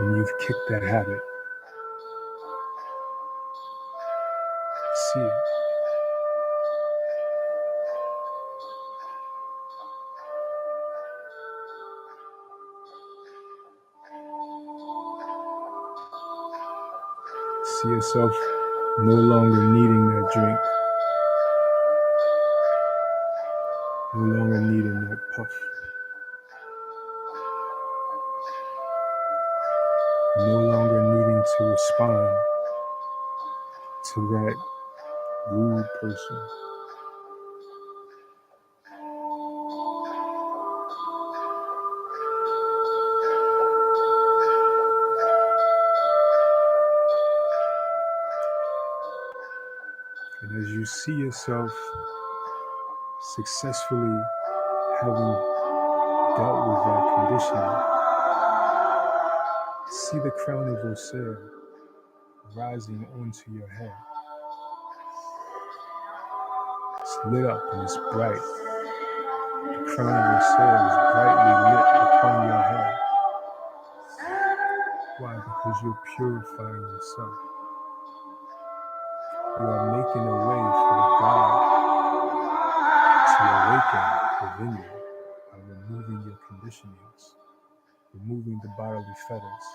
when you've kicked that habit? See it. See yourself no longer needing that drink, no longer needing that puff, no longer needing to respond to that rude person. And as you see yourself successfully having dealt with that conditioning, see the crown of Ausar rising onto your head. It's lit up and it's bright. The crown of Ausar is brightly lit upon your head. Why? Because you're purifying yourself. You are making a way for the God to awaken within you by removing your conditionings, removing the bodily fetters.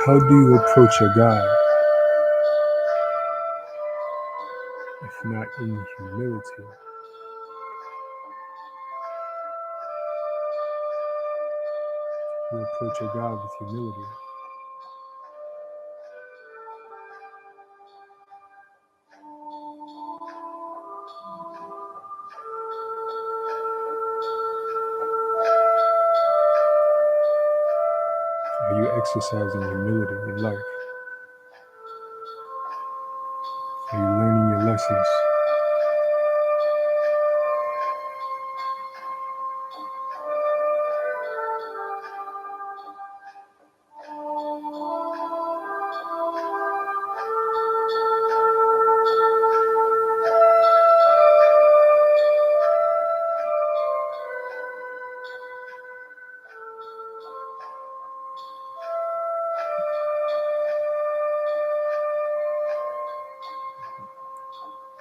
How do you approach your God if not in humility? You approach your God with humility. Are you exercising humility in life? Are you learning your lessons?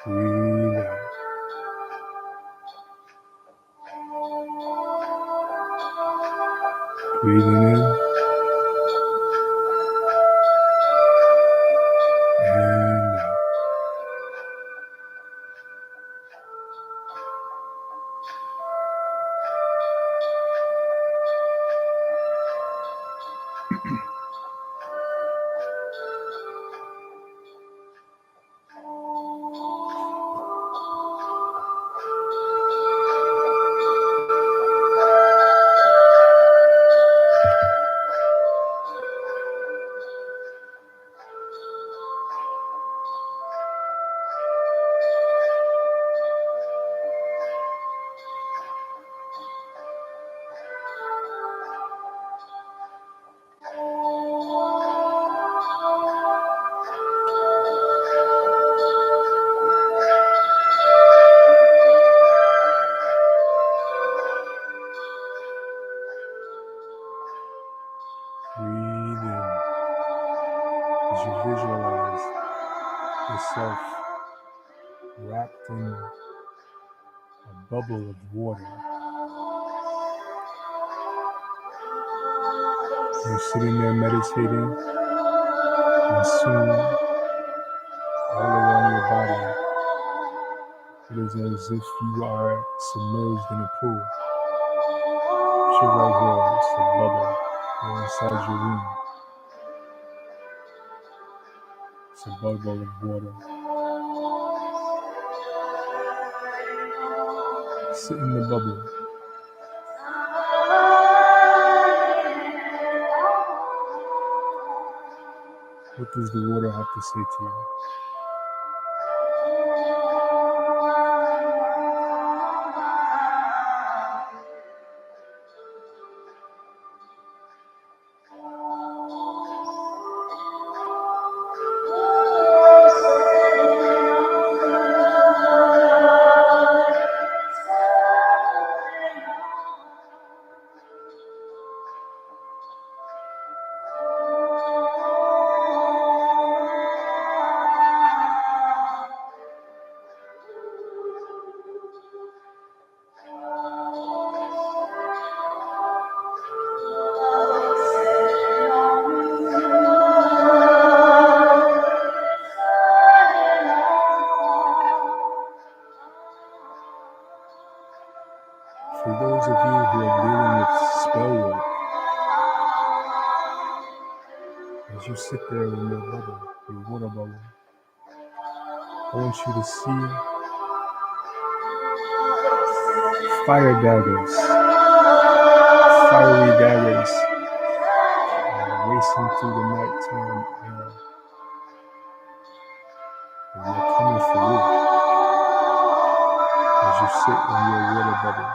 Breathe out. Breathing in and out. Breathe in as you visualize yourself wrapped in a bubble of water. You're sitting there meditating, and soon, all around your body, it is as if you are submerged in a pool. You're right here, it's a bubble. You're inside your room. It's a bubble of water. Sit in the bubble. What does the water have to say to you? For those of you who are dealing with spell work, as you sit there in your bubble, your water bubble, I want you to see fire daggers, fiery daggers racing through the nighttime air. And they're coming for you as you sit in your water bubble.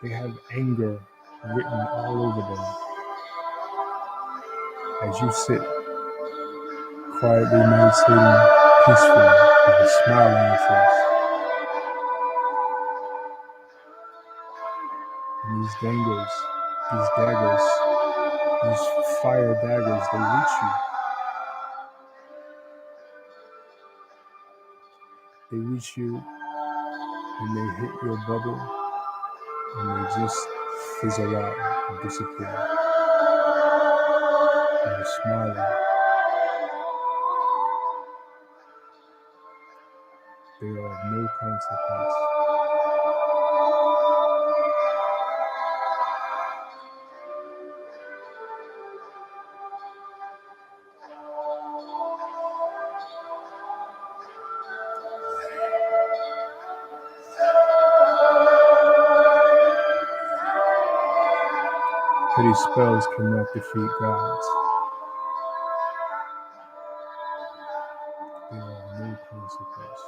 They have anger written all over them. As you sit quietly meditating, peacefully, with a smile on your face. And these daggers, these fire daggers, they reach you. They reach you and they hit your bubble and they just fizzle out and disappear. You're smiling. They are of no consequence. Petty spells cannot defeat gods. They are of no consequence.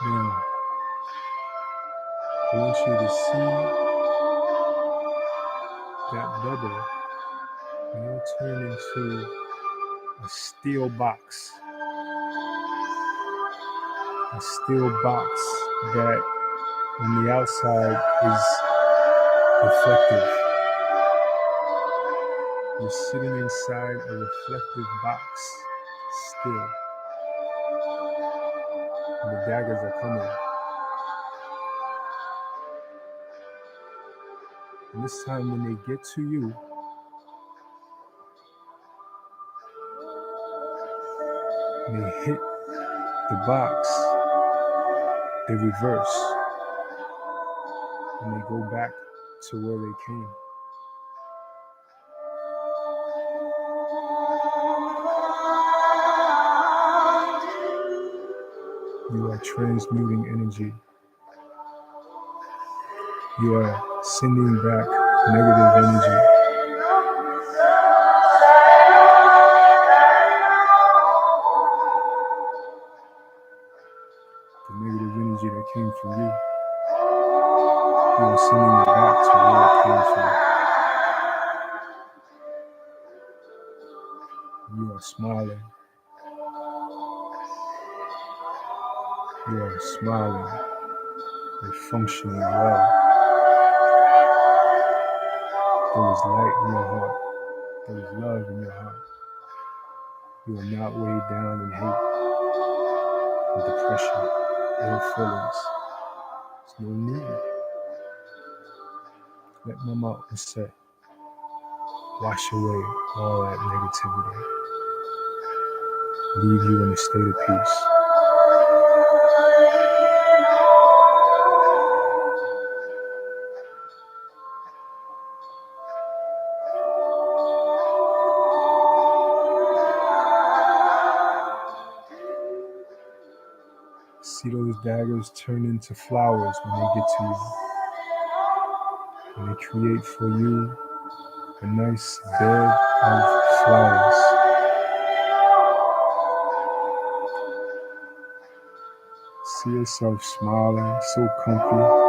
Now, I want you to see that bubble now turn into a steel box. A steel box that on the outside is reflective. You're sitting inside a reflective box still. And the daggers are coming. And this time when they get to you, and they hit the box, they reverse. And they go back to where they came. You are transmuting energy. You are sending back negative energy. The negative energy that came from you, you are sending it back to where it came from. You are smiling. You are smiling. You're functioning well. There is light in your heart. There is love in your heart. You are not weighed down in hate and depression, ill feelings. There's no need. Let Mama Use wash away all that negativity. Leave you in a state of peace. See those daggers turn into flowers when they get to you. And they create for you a nice bed of flowers. See yourself smiling, so comfy,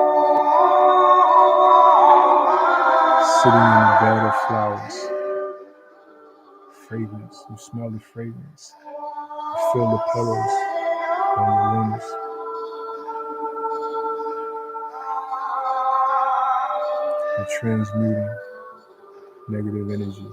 sitting in a bed of flowers. Fragrance, you smell the fragrance. You feel the petals on your limbs. You're transmuting negative energy.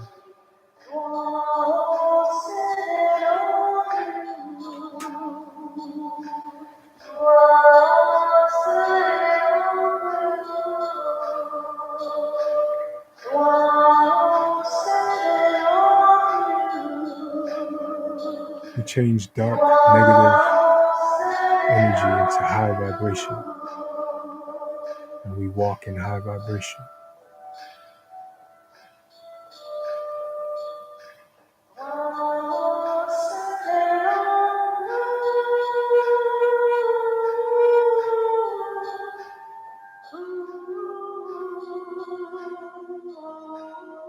You change dark, negative energy into high vibration. And we walk in high vibration.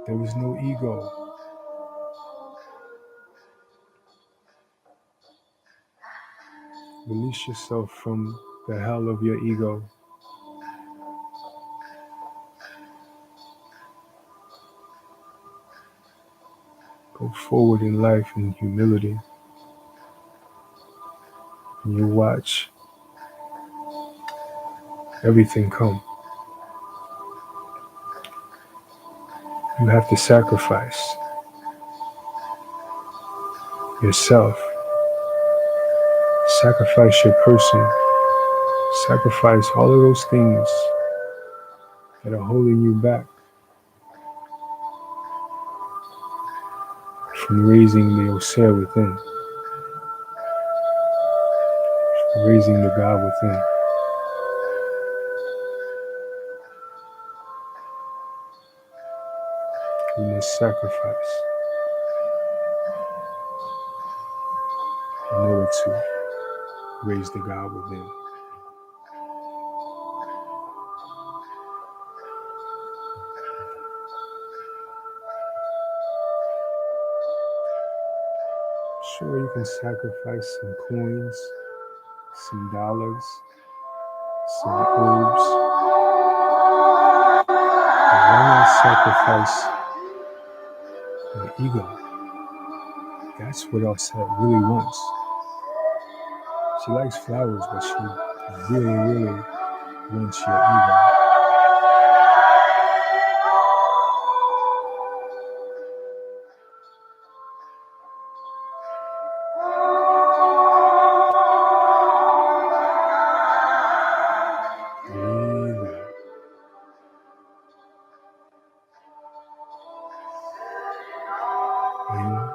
There is no ego. Release yourself from the hell of your ego. Go forward in life in humility. And you watch everything come. You have to sacrifice yourself. Sacrifice your person. Sacrifice all of those things that are holding you back from raising the Ausar within, from raising the God within. We must sacrifice in order to raise the God within. Sure, you can sacrifice some coins, some dollars, some herbs, but why not sacrifice your ego? That's what Ausar really wants. She likes flowers, but she really, really wants your ego. Breathe out. In.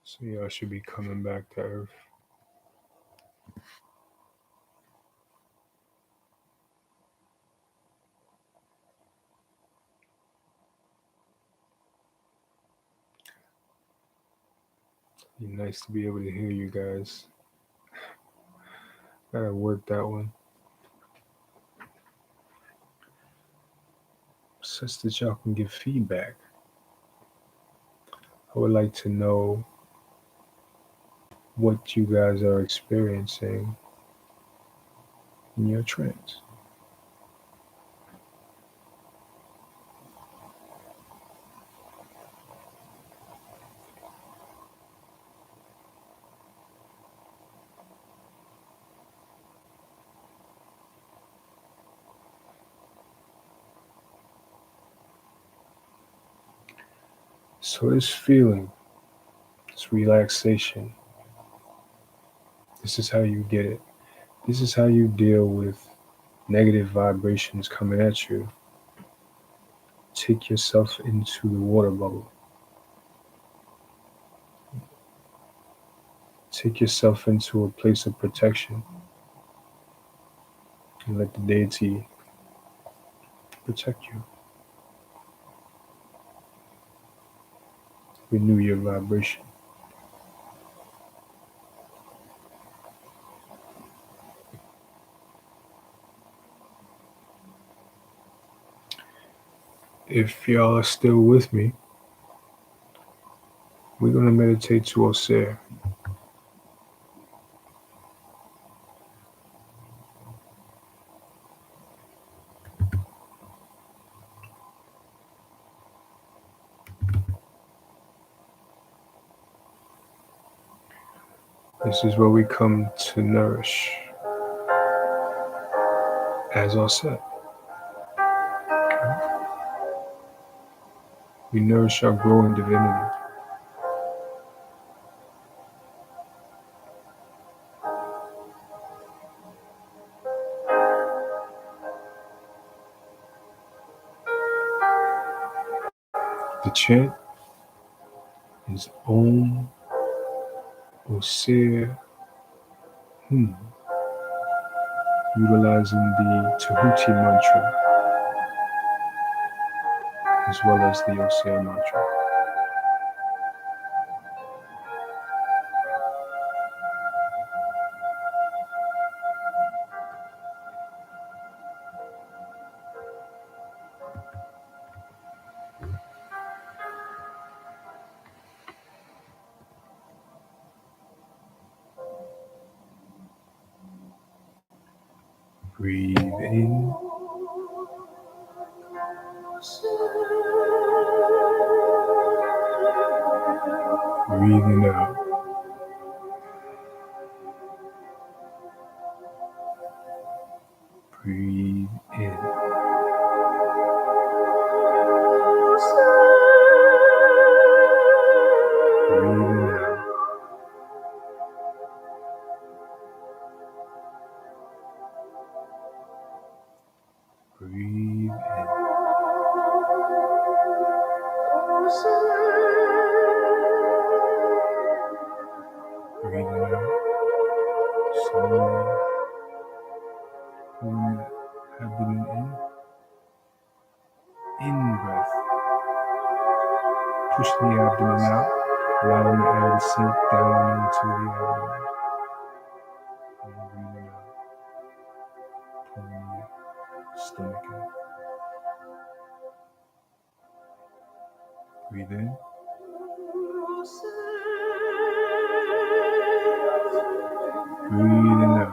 So y'all should be coming back to Earth. Be nice to be able to hear you guys. Gotta work that one. Such that y'all can give feedback. I would like to know what you guys are experiencing in your trance. So this feeling, this relaxation, this is how you get it. This is how you deal with negative vibrations coming at you. Take yourself into the water bubble. Take yourself into a place of protection and let the deity protect you. Renew your vibration. If y'all are still with me, we're going to meditate to Ausar. This is where we come to nourish as Ausar. We nourish our growing divinity. The chant is Om Ausar Hum, utilizing the Tehuti mantra as well as the Ausar mantra. Breathe in. Breathing out. Breathe in. Breathing out. Breathe in. Breathing out. Slowly pulling the abdomen in. In breath. Push the abdomen out, allowing the air to sink down into the abdomen. And breathing out, pulling the stomach in. Breathe in. Breathing out.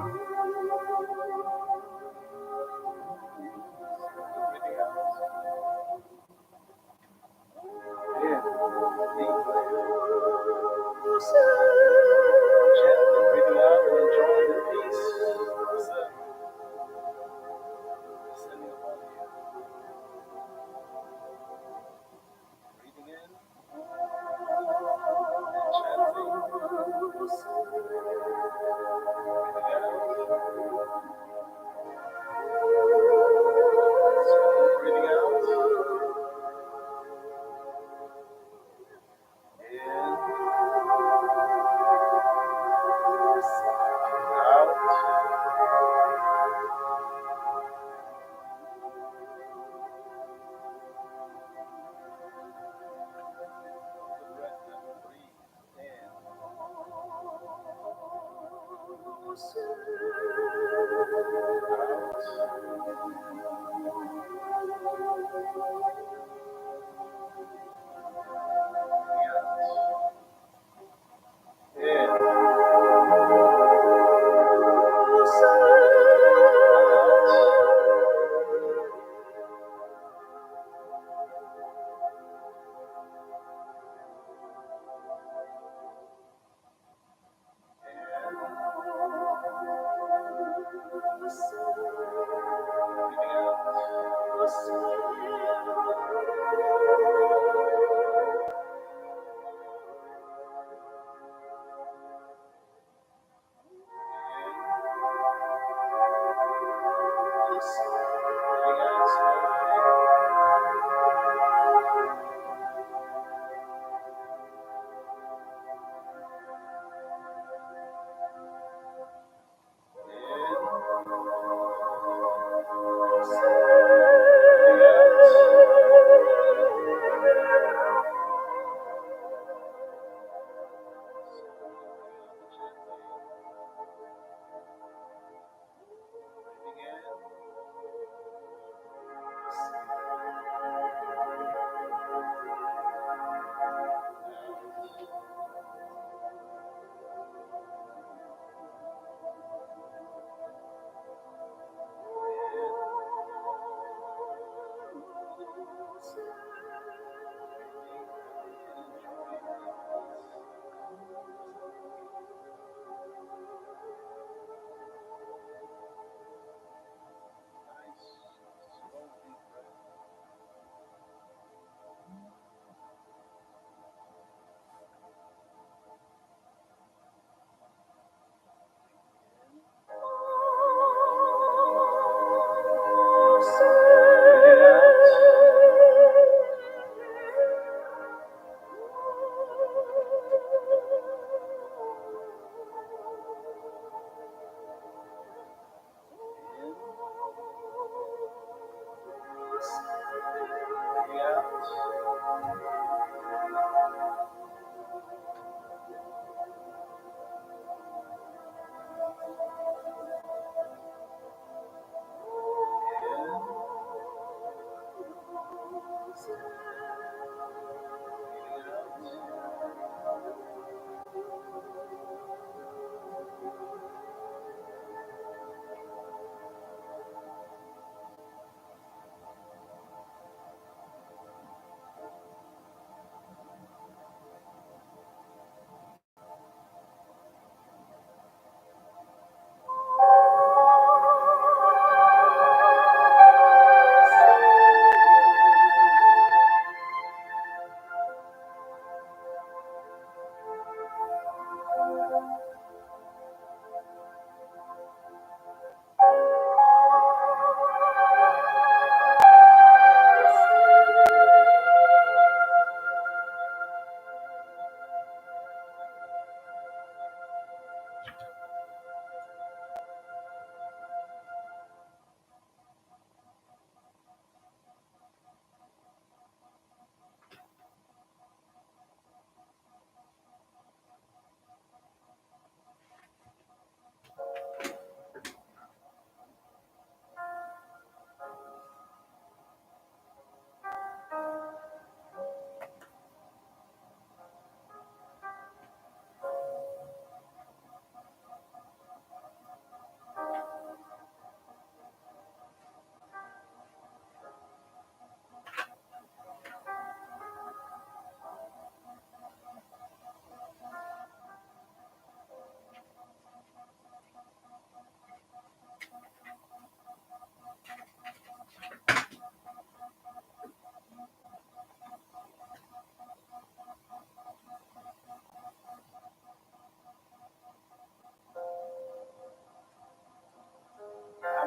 I'm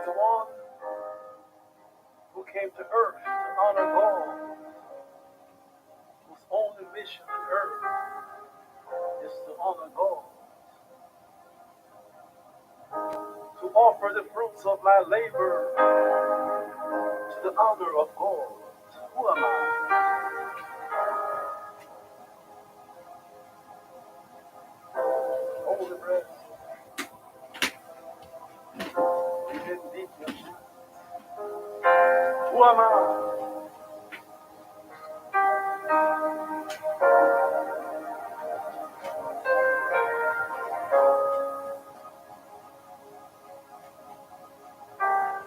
the one who came to earth to honor God, whose only mission on earth is to honor God, to offer the fruits of my labor to the honor of God. Who am I? Hold the breath. Breathe in deeply. Who am I?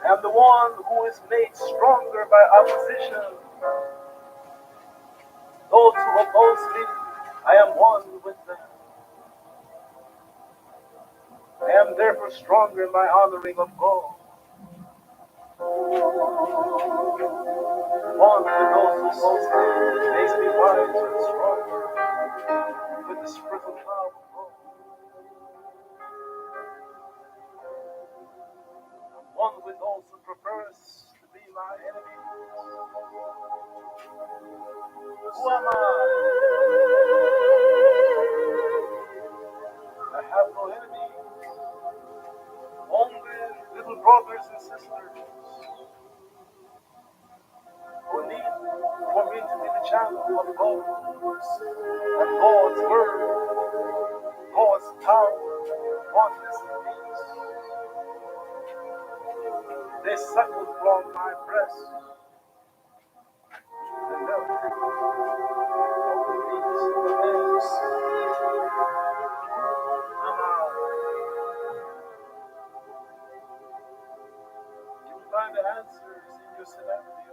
I am the one who is made stronger by opposition. Those who oppose me, I am one with them. I am therefore stronger in my honoring of God. One with those who oppose me makes me wiser and stronger with the spiritual power of God. One with those who prefers to be my enemy. Who am I? I have no enemies, only little brothers and sisters who need for me to be the channel of God and God's word, God's power, oneness and peace. They suckled from my breast the milk of the peace of the names. You will find the answers in your scenario.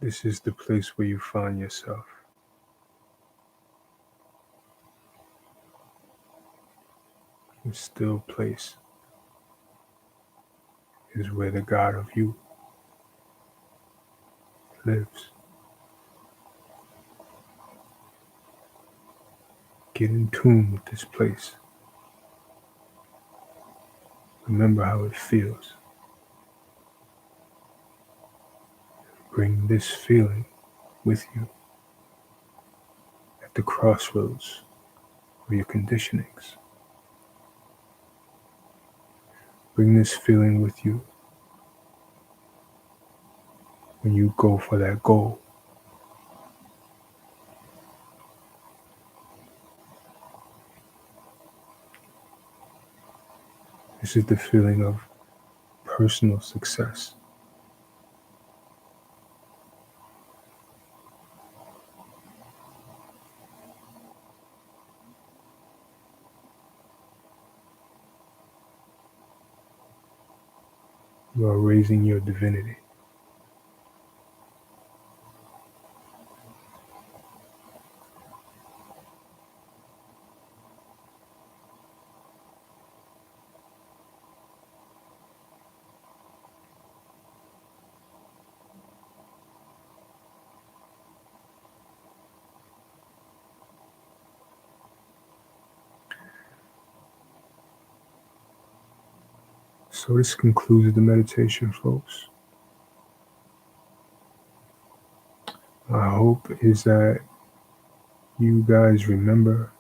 This is the place where you find yourself. The still place is where the God of you lives. Get in tune with this place. Remember how it feels. Bring this feeling with you at the crossroads of your conditionings. Bring this feeling with you when you go for that goal. This is the feeling of personal success. You are raising your divinity. So this concludes the meditation, folks. My hope is that you guys remember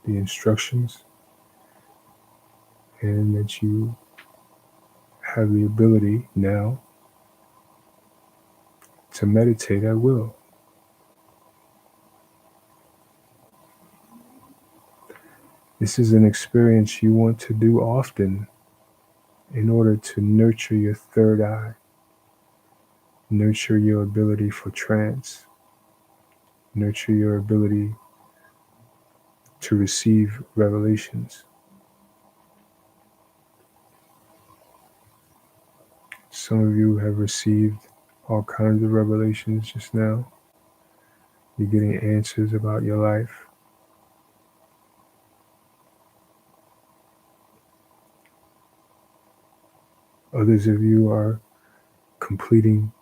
the instructions and that you have the ability now to meditate at will. This is an experience you want to do often in order to nurture your third eye, nurture your ability for trance, nurture your ability to receive revelations. Some of you have received all kinds of revelations just now. You're getting answers about your life. Others of you are completing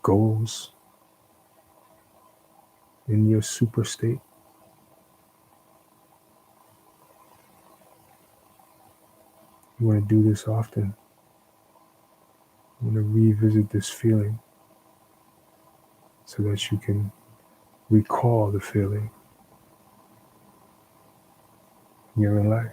goals in your super state. You want to do this often. You want to revisit this feeling so that you can recall the feeling you're in life.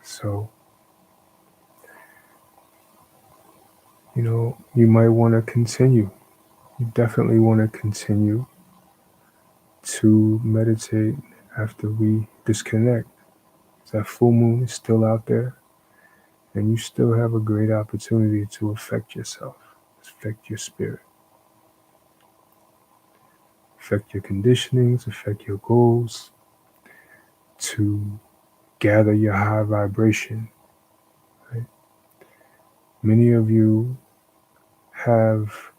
So, you might want to continue. You definitely want to continue to meditate after we disconnect. That full moon is still out there, and you still have a great opportunity to affect yourself, affect your spirit, affect your conditionings, affect your goals, to gather your high vibration. Right? Many of you have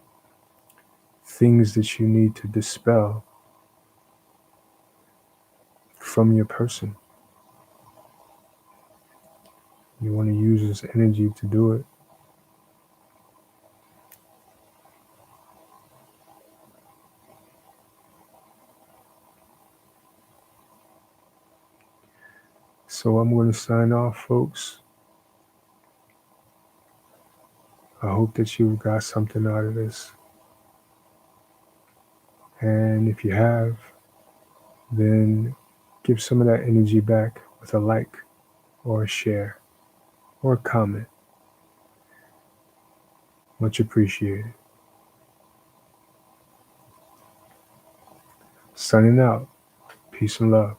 things that you need to dispel from your person. You want to use this energy to do it. So I'm going to sign off, folks. I hope that you've got something out of this. And if you have, then give some of that energy back with a like or a share or a comment. Much appreciated. Signing out. Peace and love.